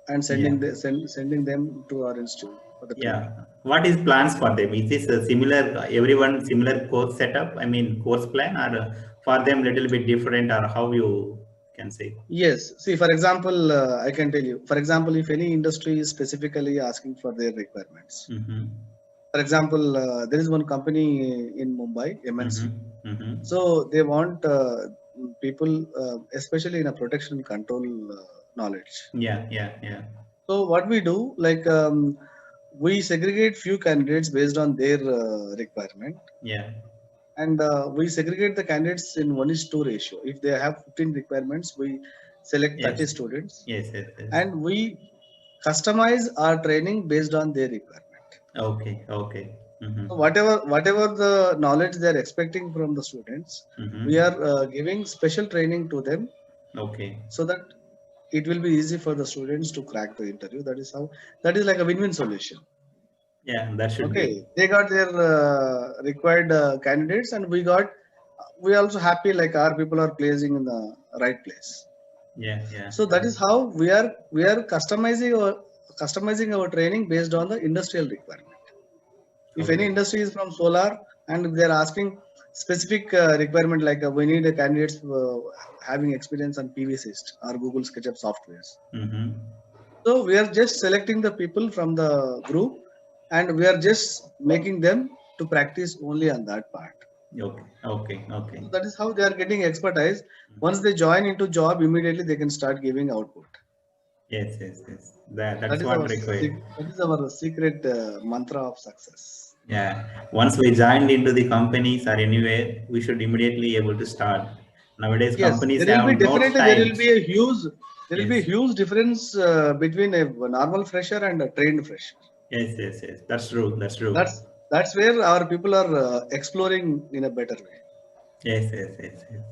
and Yeah. sending them to our institute for the Yeah. training. What is plans for them? Is this a similar, everyone similar course setup? I mean, course plan, or for them little bit different, or how you can say? Yes, see, for example, I can tell you, for example, if any industry is specifically asking for their requirements. Mm-hmm. For example, there is one company in Mumbai, MNC. Mm-hmm. Mm-hmm. So they want people, especially in a protection and control knowledge. Yeah. Yeah. Yeah. So what we do, like we segregate few candidates based on their requirement, Yeah. and we segregate the candidates in 1:2 ratio. If they have 15 requirements, we select 30 Yes. students, Yes. Yes. Yes. and we customize our training based on their requirement. Okay. Okay. Mm-hmm. So whatever the knowledge they are expecting from the students, Mm-hmm. we are giving special training to them Okay. so that it will be easy for the students to crack the interview. That is how, that is like a win-win solution. Yeah, that should Okay, be. they got their required candidates, and we also happy like our people are placing in the right place. Yeah. Yeah. So that is how we are customizing our training based on the industrial requirement. If any Okay. industry is from solar and they are asking specific requirement, like we need a candidates having experience on PVSys or Google SketchUp softwares. Mm-hmm. So we are just selecting the people from the group, and we are just making them to practice only on that part. Okay. Okay. Okay. So that is how they are getting expertise. Once they join into job, immediately they can start giving output. Yes. Yes. Yes. That's That is what our required. that is our secret mantra of success. Yeah. Once we joined into the companies or anywhere, we should immediately able to start. Nowadays, Yes, companies there will be have no definitely there will times. be a huge there will be Yes. a huge difference between a normal fresher and a trained fresher. Yes. Yes. Yes. That's true. That's true. That's where our people are exploring in a better way. Yes. Yes. Yes. Yes.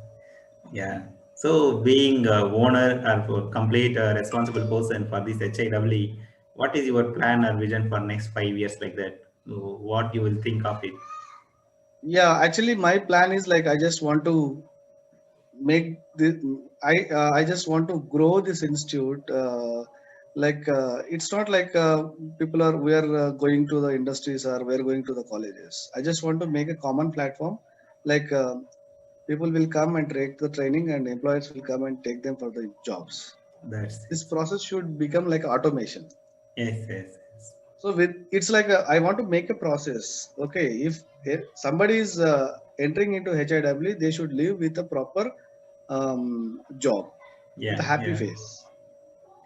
Yeah. So, being a owner or for complete responsible person for this HIW, what is your plan or vision for next 5 years like that? What you will think of it? Yeah, actually, my plan is like I just want to make this. I just want to grow this institute. It's not like people are we are going to the industries or we're going to the colleges. I just want to make a common platform, like people will come and take the training, and employers will come and take them for the jobs. That's it. This process should become like automation. Yes, yes, yes. So with it's like I want to make a process. Okay, if somebody is entering into HIW, they should live with a proper job with a Yeah, happy yeah. face.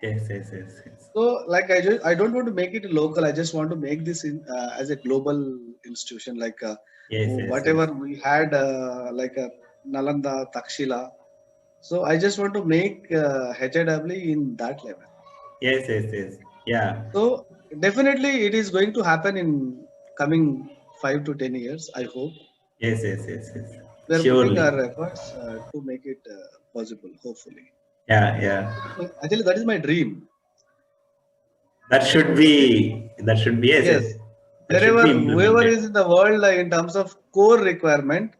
Yes, yes, yes, yes. So like I don't want to make it local. I just want to make this as a global institution. Like Yes, yes, yes. whatever we had like Nalanda, Takshila. So I just want to make HIW in that level. Yes, yes, yes. Yeah. So definitely it is going to happen in coming 5 to 10 years, I hope. Yes, yes, yes, yes. We are putting Surely. our efforts to make it possible, hopefully. Yeah, yeah. Actually, that is my dream. That should be, yes, Yes, yes. That should be whoever implemented. is in the world in terms of core requirement,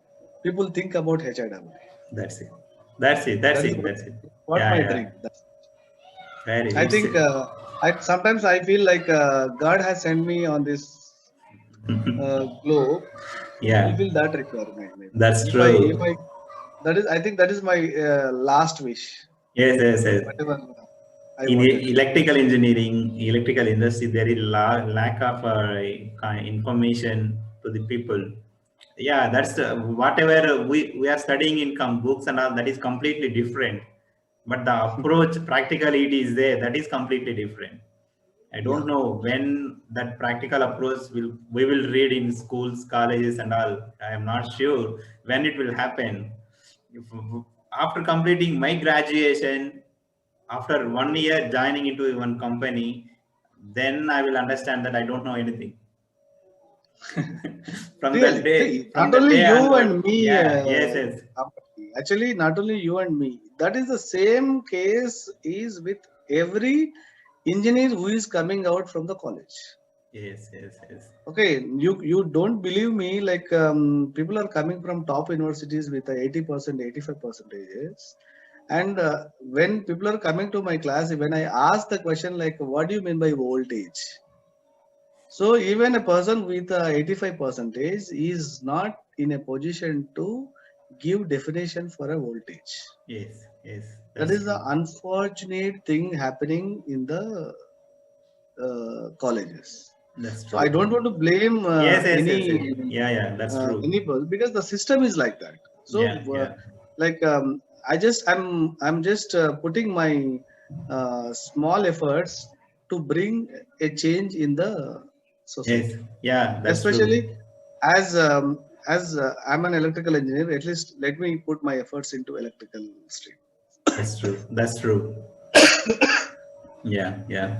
people think about HIW. That's it. That's it. That's That is it. That's it. what Yeah, my yeah. dream. Very, I it's think sometimes I feel like God has sent me on this globe to yeah, fulfill that requirement. Maybe. that's If true. I I think that is my last wish. Yes, yes, yes. Whatever I In wanted to. electrical engineering, electrical industry, there is lack of information to the people. Yeah, that's whatever we are studying in books and all, that is completely different. But the approach, practically it is there, that is completely different. I Yeah. don't know when that practical approach we will read in schools, colleges and all. I am not sure when it will happen. After completing my graduation, after 1 year joining into one company, then I will understand that I don't know anything. Really, From not the only day you onward. and me, Yeah, yes, yes. actually, not only you and me. That is the same case is with every engineer who is coming out from the college. Yes, yes, yes. Okay, you don't believe me, like people are coming from top universities with 80%, 85 percentages. And when people are coming to my class, when I ask the question like, what do you mean by voltage? So even a person with 85 percentage is not in a position to give definition for a voltage. Yes, yes, That that's is the true. unfortunate thing happening in the colleges. That's So I true. don't want to blame Yes, yes, yes, yes. Yeah, yeah, that's true. any person because the system is like that. So Yeah, yeah. like I'm just putting my small efforts to bring a change in the Yes, society, yeah, that's especially true. as I'm an electrical engineer. At least let me put my efforts into electrical stream. That's true. That's true. Yeah, yeah.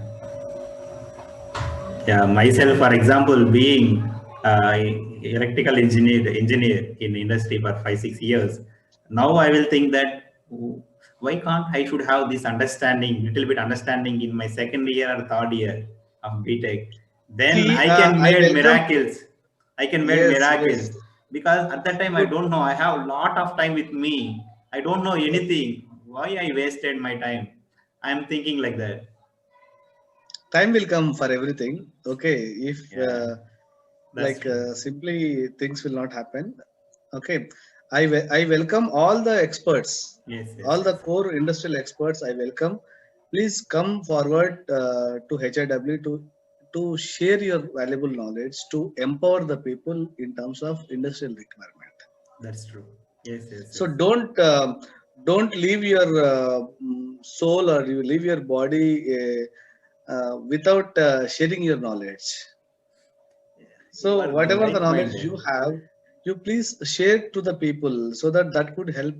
Yeah, myself, for example, being electrical engineer in industry for 5 6 years, now I will think that, why can't I should have this understanding, little bit understanding in my second year or third year of BTech. Then See, I can I made welcome. miracles. I can made Yes, miracles yes, because at that time I good. don't know. I have lot of time with me. I don't know Yes. anything. Why I wasted my time? I'm thinking like that. Time will come for everything. Okay, if Yeah, that's like true. simply things will not happen. Okay, I welcome all the experts, Yes, yes, all the yes. core industrial experts. I welcome. Please come forward to HIW to share your valuable knowledge to empower the people in terms of industrial requirement. That's true. Yes, yes, So yes. don't leave your soul or you leave your body without sharing your knowledge. You So are whatever the knowledge like-minded. you have, you please share to the people so that that could help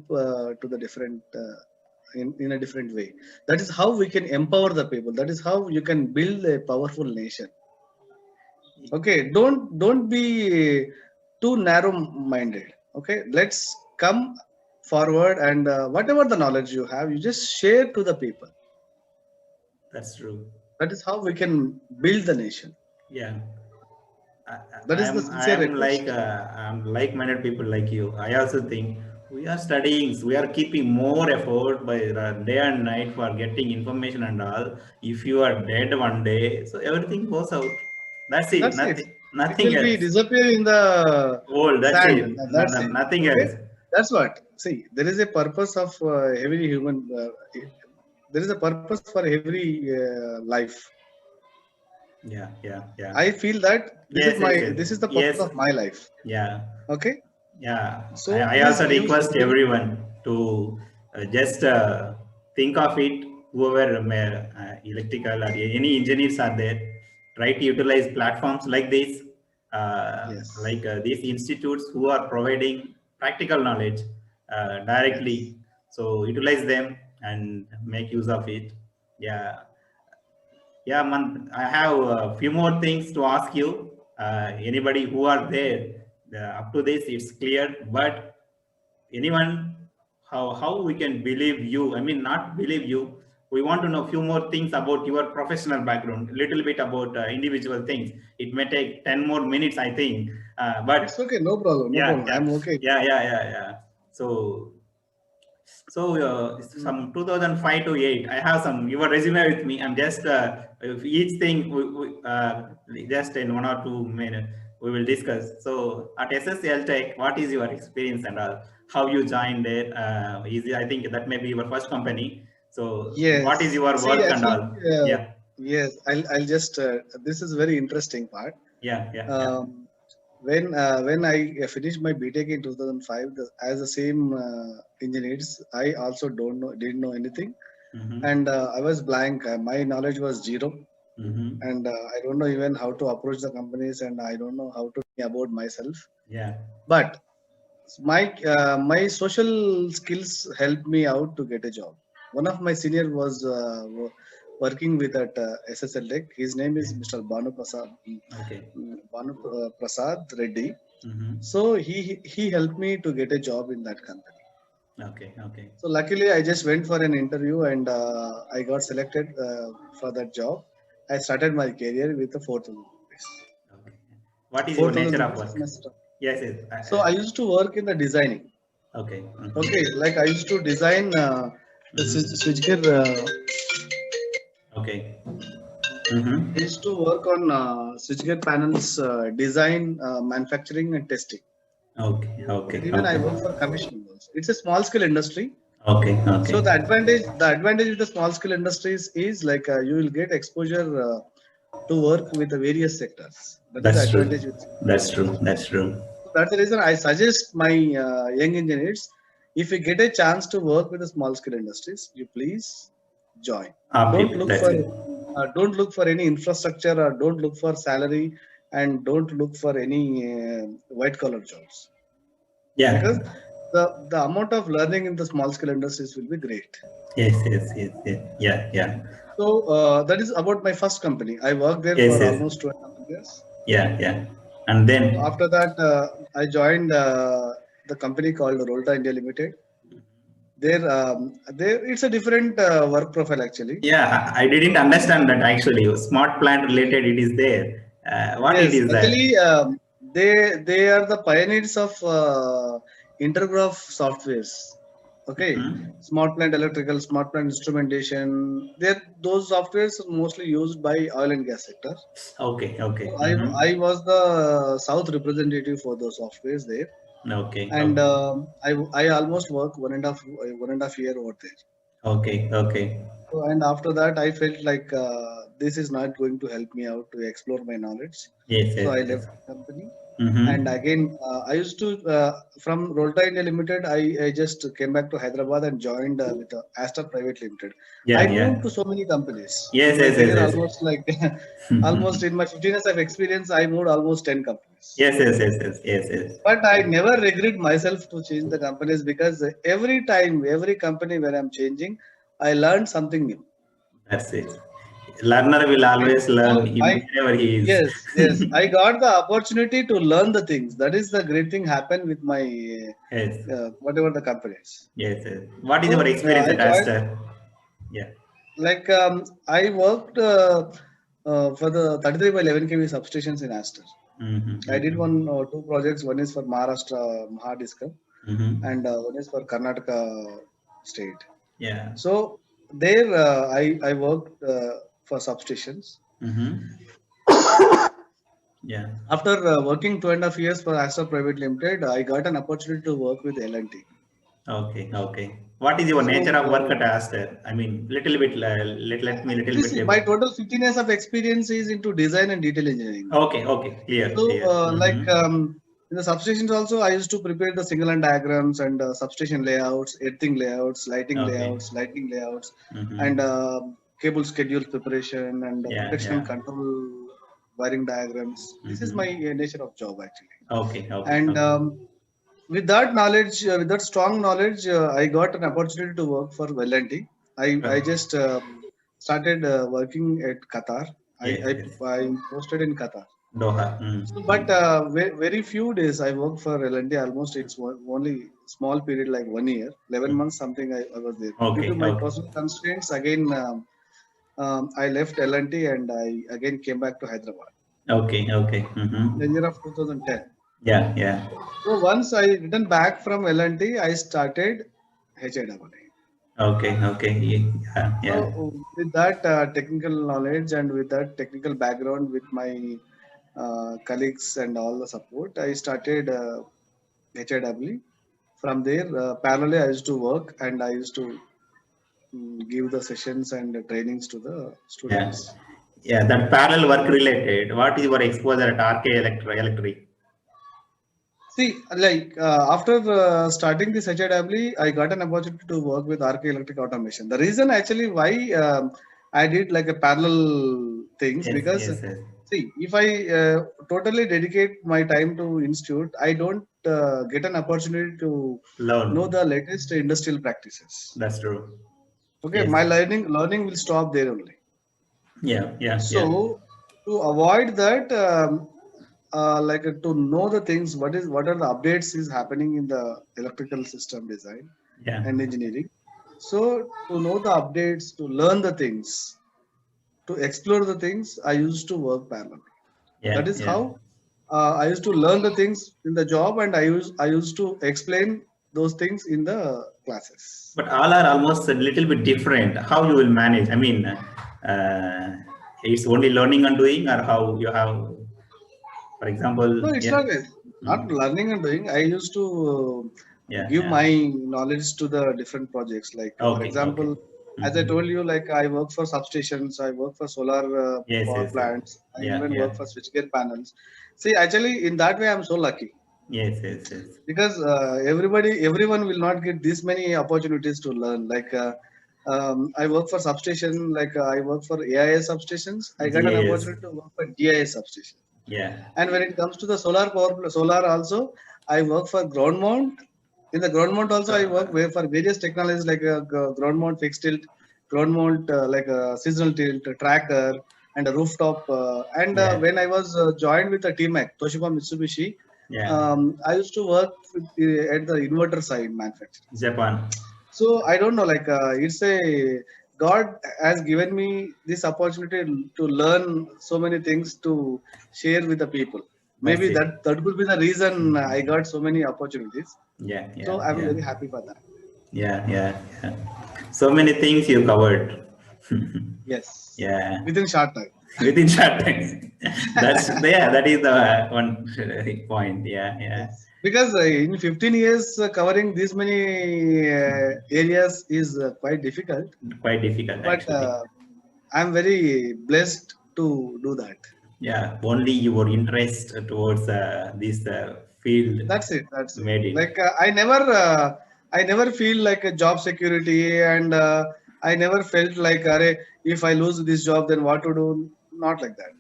to the different in a different way. That is how we can empower the people. That is how you can build a powerful nation. Okay, don't be too narrow minded. Okay, let's come forward and whatever the knowledge you have, you just share to the people. That's true. That is how we can build the nation. Yeah. That is the I sincere am like request. I'm like-minded people like you. I also think we are studying, we are keeping more effort by day and night for getting information and all. If you are dead one day, so everything goes out. That's it. That's it. Nothing, It nothing will be else. disappear in the Old. That's sand. it. That's it. Nothing Okay. else. That's what. See, there is a purpose of every human. There is a purpose for every life. Yeah, yeah, yeah. I feel that Yes, yes, yes. this is the purpose Yes, of my life. yeah. Okay. Yeah, So I please also give request something. everyone to just think of it. Whoever electrical or any engineers are there, try to utilize platforms like this, Yes. like these institutes who are providing practical knowledge Yes. directly. So utilize them and make use of it. Yeah, yeah, man. I have a few more things to ask you. Anybody who are there, up to this, it's clear. But anyone, how we can believe you? I mean, not believe you. We want to know a few more things about your professional background, a little bit about individual things. It may take 10 more minutes, I think. It's But okay. No problem. No yeah, problem. yeah, I'm okay. yeah, yeah, yeah, yeah. So Mm. some 2005 to 8, I have some your resume with me. I'm just if each thing just in 1 or 2 minutes we will discuss. So at SSL Tech, what is your experience and how you joined it? I think that may be your first company. So what is Yes. your See, work and actually, all? Yeah, yes. I'll just. This is very interesting part. yeah, yeah, yeah. Um, when I finished my BTech in 2005, as the same engineers, I also don't know didn't know anything, Mm-hmm. and I was blank. My knowledge was zero, Mm-hmm. and I don't know even how to approach the companies, and I don't know how to think about myself. Yeah. But my social skills helped me out to get a job. One of my senior was working with at SSL Tech. His name is Okay. Mr. Banu Prasad. Okay. Banu Prasad Reddy. Mm-hmm. So he helped me to get a job in that company. Okay. Okay. So luckily, I just went for an interview and I got selected for that job. I started my career with the 4,000 rupees. What is your 4,000 nature of rupees work? semester. Yes, yes. So I used to work in the designing. Okay. Okay, like I used to design the switchgear. Okay. I used to work on switchgear panels, design, manufacturing, and testing. Okay. Okay. Even I Okay. work for commissioning also. It's a small scale industry. Okay. Okay. So the advantage with the small scale industries is like you will get exposure to work with the various sectors. That is the That's true. advantage with. That's true. That's true. So that's the reason I suggest my young engineers, if you get a chance to work with the small scale industries, you please join. Don't look That's for it. any infrastructure, or don't look for salary, and don't look for any white collar jobs, Yeah. because the amount of learning in the small scale industries will be great. Yes. Yes. Yes. Yes. Yeah. Yeah. So that is about my first company. I worked there Yes. for Yes. almost 2.5 years. Yeah. Yeah. And then. So after that, I joined the company called Rolta India Limited. There it's a different work profile actually. Yeah. I didn't understand that actually. Smart plant related. It is there. What it Yes, is that? actually, they are the pioneers of intergraph softwares. Okay, Mhm. smart plant electrical, smart plant instrumentation. Those softwares are mostly used by oil and gas sector. Okay. Okay. So Mhm. I was the south representative for those softwares there, Okay. and Okay. I almost work 1.5 year over there. Okay. Okay. So, and after that, I felt like this is not going to help me out to explore my knowledge. Yes. So Yes. I Yes. left the company. And Mm-hmm. again, I used to, from Rolta India Limited, I just came back to Hyderabad and joined with Aster Private Limited. I Yeah. moved Yeah. to so many companies. In Yes. my Yes. Yes. career, Yes. almost like, almost in my 15 years of experience, I moved almost 10 companies. Yes. Yes. Yes. Yes. Yes. Yes. But I never regret myself to change the companies, because every time, every company where I'm changing, I learned something new. That's it. Learner will Okay. always learn So wherever he is. yes, I got the opportunity to learn the things. That is the great thing happened with my Yes. whatever the companies. Yes. Yes. What is your So experience I at joined, Aster? Yeah. like I worked for the 33 by 11 kV substations in Aster. Mm-hmm. I did Mm-hmm. one two projects. One is for Maharashtra Mahadiscom, Mm-hmm. and one is for Karnataka state. Yeah. So there I worked for substations. Mm-hmm. Yeah. After working 2.5 years for Aster Private Limited, I got an opportunity to work with L&T. Okay. Okay. What is your So nature of work at Aster? I mean, little bit. Let me little actually, bit see, my about. total 15 years of experience is into design and detail engineering. Okay. Okay. Clear. So, Clear. like Mm-hmm. in the substations also, I used to prepare the signal and diagrams and substation layouts, earthing layouts, Okay. lighting layouts, and Mm-hmm. cable schedule preparation and Yeah. protection and Yeah. control wiring diagrams. This is my Mm-hmm. nature of job actually. Okay. Okay. And Okay. with that knowledge, with that strong knowledge, I got an opportunity to work for L&T. I Okay. just started working at Qatar. Yes. Yes. I posted in Qatar. Doha. So, but Mm-hmm. very few days I worked for L&T. Almost it's only small period, like 1 year, 11 months something. I was there due to Okay. my Okay. personal constraints. Again, I left L&T and I again came back to Hyderabad Okay. Okay. in the Mm-hmm. year of 2010. Yeah. Yeah. So once I returned back from L&T, I started HIAA. Okay. Okay. Yeah. So Yeah. with that technical knowledge and with that technical background, with my colleagues and all the support, I started HIAA. From there, parallelly, I used to work and I used to give the sessions and trainings to the Yeah. students. Yeah. That parallel work related. What is your exposure at RK Electric? See, like after starting this HIAA, I got an opportunity to work with RK Electric Automation. The reason actually why I did like a parallel things, Yes. because Yes. Yes. see, if I totally dedicate my time to institute, I don't get an opportunity to know Learn. the latest industrial practices. That's true. Okay, Yes. my learning will stop there only. Yeah. Yeah. Yeah. So to avoid that, like to know the things, what are the updates is happening in the electrical system design Yeah. and engineering. So to know the updates, to learn the things, to explore the things, I used to work parallel. Yeah. That is Yeah. how I used to learn the things in the job, and I used to explain those things in the classes. But all are almost a little bit different. How you will manage? I mean, it's only learning and doing, or how you have, for No, example, it's yeah, not learning and doing. I used to yeah, give yeah. my knowledge to the different projects. Like for Okay, okay. example, as I Mhm. told you, like I work for substations, I work for solar Yes, power yes, yes. plants, I Yeah, even yeah. work for switchgear panels. See, actually, in that way, I'm so lucky Yes, yes, yes. because everyone will not get this many opportunities to learn. Like I work for substation, like I work for AIS substations. I got an GIS. opportunity to work for GIS substation. Yeah. And when it comes to the solar also, I work for ground mount. In the ground mount also, I work for various technologies like ground mount fixed tilt, ground mount like a seasonal tilt, a tracker, and a rooftop. And Yeah. when I was joined with the TMAC, Toshiba Mitsubishi, Yeah. I used to work at the inverter side manufacturing. Japan. So I don't know, like it's a God has given me this opportunity to learn so many things to share with the people. That's Maybe it. that could be the reason I got so many opportunities. Yeah, So yeah, I'm yeah. very happy for that. Yeah, yeah, yeah. So many things you covered. Yes, Yeah. within short time. Within short time. That's yeah, that is the one point. Yeah, yeah. Yes, because in 15 years covering this many areas is quite difficult. Quite difficult But actually. I'm very blessed to do that. Yeah, only your interest towards this field That's it. made it. Like I never feel like a job security, and I never felt like Arey, if I lose this job then what to do. Not like that.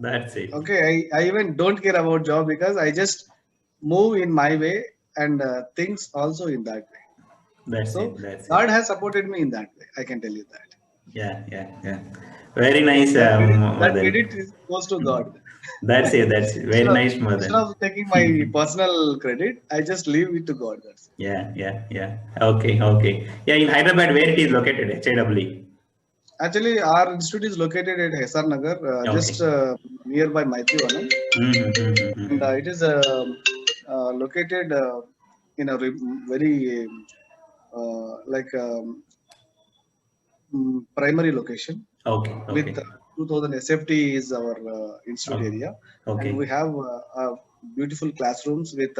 That's it. Okay, I even don't care about job because I just move in my way, and things also in that way. That's So it. That's it. God has supported me in that way, I can tell you that. Yeah, yeah, yeah. Very nice, That Madan. credit goes to God. That's it. That's it. Very instead of nice, instead Madan. of taking my personal credit, I just leave it to God. That's it. Yeah, yeah, yeah. Okay, okay. Yeah, in Hyderabad, where it is located, HIW. Actually, our institute is located at Hesar Nagar, just Okay. nearby Maitrivanam, Mm-hmm, mm-hmm, and mm-hmm. it is located in a very like primary location Okay, with okay, 2000 SFT is our institute okay, area, and we okay. have beautiful classrooms with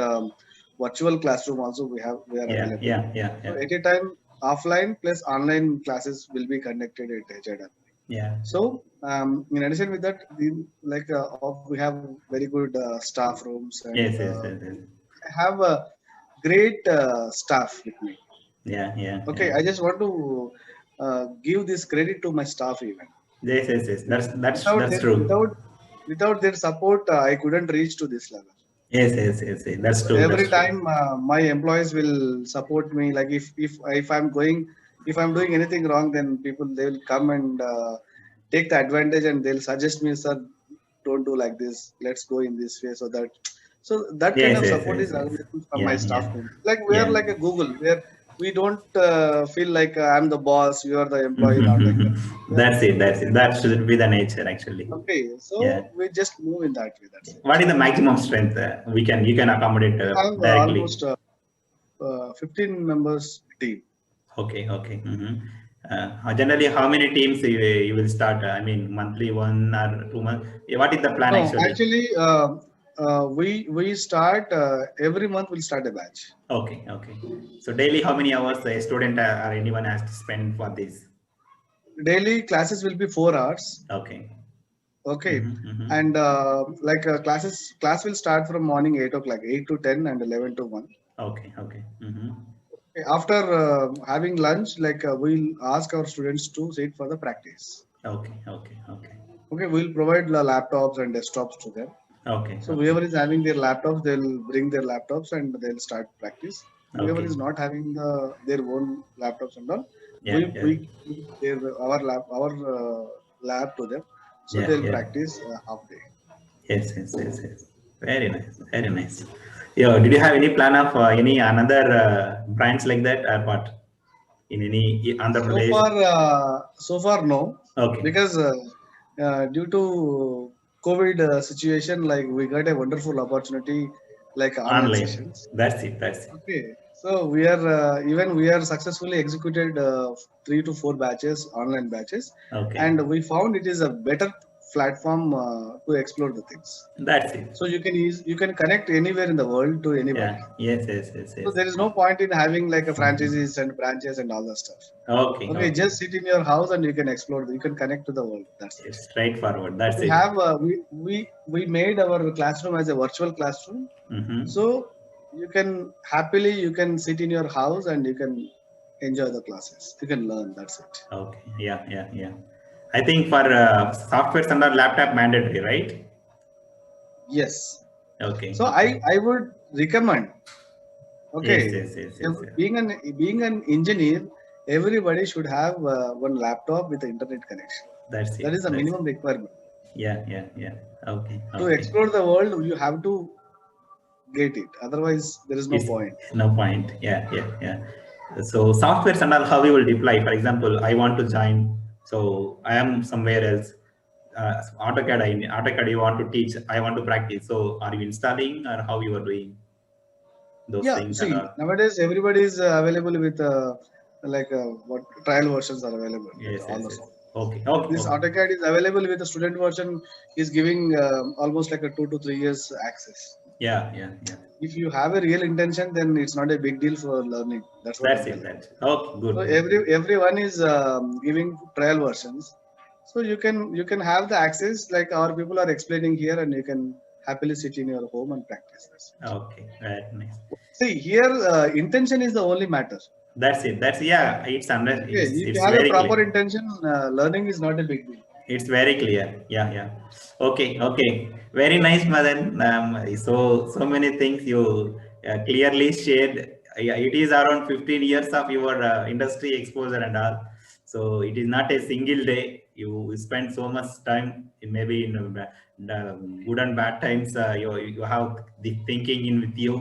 virtual classroom also we are Yeah, available. yeah, yeah, So yeah, at a time, offline plus online classes will be conducted at HIW. yeah. So, in addition with that, we have very good staff rooms, and Yes, yes, yes, yes. I have a great staff with me. Yeah, yeah, Okay, yeah. I just want to give this credit to my staff even. Yes, yes, yes. That's Without true. without their support, I couldn't reach to this level. Yes, yes, yes, yes. That's So true. every That's true. time my employees will support me. Like if I'm doing anything wrong, then people they will come and take the advantage, and they'll suggest me, sir, don't do like this. Let's go in this way, so that kind Yes, of yes, support yes, is yes. available from my Yeah, staff yeah, members. Like we are yeah. like a Google, where we don't feel like I'm the boss, you are the employee, not like that. Mm-hmm. We are That's like it. a That's it. That should be the nature, actually. okay, Yeah. so we just move in that way. That's it. What is the maximum strength you can accommodate We have directly? almost 15 members team. Okay, okay. Mm-hmm. Generally, how many teams you will start? I mean, monthly, 1 or 2 months. What is the plan No, actually? actually, we start every month. We'll start a batch. Okay, okay. So daily, how many hours a student or anyone has to spend for this? Daily classes will be 4 hours. Okay. Okay, Mm-hmm, mm-hmm. and class will start from morning 8 o'clock, 8 to 10, and 11 to 1. Okay, okay. Mm-hmm. Okay, after having lunch, we'll ask our students to sit for the practice. Okay, okay, okay. Okay, we'll provide the laptops and desktops to them. Okay, So okay. whoever is having their laptops, they'll bring their laptops and they'll start practice. Whoever Okay. is not having their own laptops and all, Yeah, yeah, we give our lab to them, so yeah, they'll yeah. practice half day. Yes, yes, yes, yes. Very nice, very nice. Yeah, did you have any plan of any another branch like that or what? In any Andhra Pradesh? So far no, Okay, because due to COVID situation, like we got a wonderful opportunity, like online Online. sessions. That's it. That's it. Okay, so we are even we are successfully executed 3 to 4 batches, online batches, Okay. and we found it is a better platform to explore the things. That's it. So you can connect anywhere in the world to anybody. Yeah. Yes. So there is no point in having like a franchises and branches and all that stuff. Okay. Okay, just sit in your house and you can explore. You can connect to the world. That's it. It's straightforward. That's We it. have we made our classroom as a virtual classroom. Mm-hmm. So you can sit in your house and you can enjoy the classes. You can learn. That's it. Okay. Yeah. I think for software and laptop mandatory, right? Yes. Okay. So I would recommend. Okay. Yes. Being an engineer, everybody should have one laptop with the internet connection. That's it. That is the That's minimum requirement. Yeah. Okay. To explore the world, you have to get it. Otherwise, there is no It's- point. No point. Yeah. So softwares and all, how we will deploy. For example, I want to join. So I am somewhere else. AutoCAD you want to teach. I want to practice. So are you installing or how you are doing those Yeah. things? See, And all? nowadays everybody is available with what trial versions are available. Yes. All the software. Okay. This AutoCAD is available with the student version. Is giving almost like a 2 to 3 years access. Yeah. If you have a real intention, then it's not a big deal for learning. That's what That's I'm it. telling. That's okay. Good. So everyone is giving trial versions. So you can have the access like our people are explaining here, and you can happily sit in your home and practice this. Okay. Right. Nice. See here, intention is the only matter. That's it. It's under. Okay, It's, if it's you have very a proper clear. intention, learning is not a big deal. It's very clear. Yeah. Okay. Very nice, Madan. So many things you clearly shared. Yeah, it is around 15 years of your industry exposure and all. So it is not a single day. You spend so much time, maybe in good and bad times. You have the thinking in with you.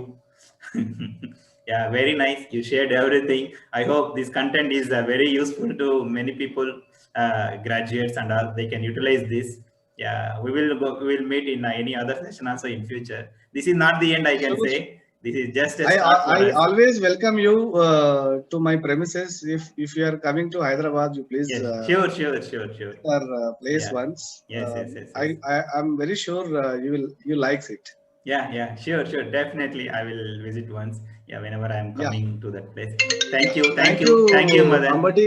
Yeah, very nice. You shared everything. I hope this content is very useful to many people, graduates and all. They can utilize this. Yeah, we will meet in any other session also in future. This is not the end, I can Sure. say. This is just a start for I us. always welcome you to my premises. If you are coming to Hyderabad, you please Yes, sure. our place Yeah. once. Yes. I'm very sure you likes it. Yeah, sure. Definitely, I will visit once. Yeah, whenever I am Yeah. coming to that place. Thank you, Madan. Ambati,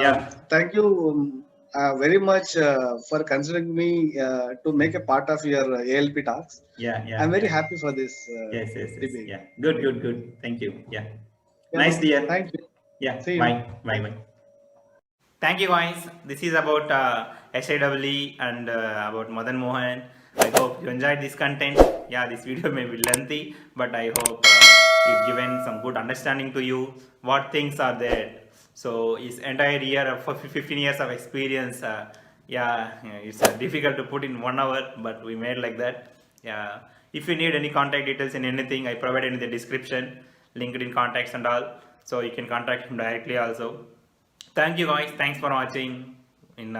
Yeah. Thank you very much for considering me to make a part of your ALP talks. Yeah. I'm very happy for this. Yes. debate. Yeah. Good. Thank you. Yeah. Yeah, Nice, dear. Thank you. Yeah. See you. Bye. Thank you guys. This is about SIEE and about Madan Mohan. I hope you enjoyed this content. Yeah, this video may be lengthy, but I hope it given some good understanding to you what things are there. So his entire year of 15 years of experience, it's difficult to put in 1 hour, but we made like that. Yeah, if you need any contact details in anything, I provided in the description, LinkedIn contacts and all, so you can contact him directly also. Thank you guys, thanks for watching. In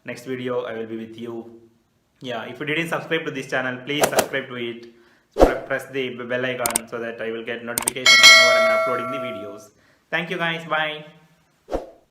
next video I will be with you. Yeah, if you didn't subscribe to this channel, please subscribe to it. Press the bell icon so that I will get notifications whenever I'm uploading the videos. Thank you guys, bye.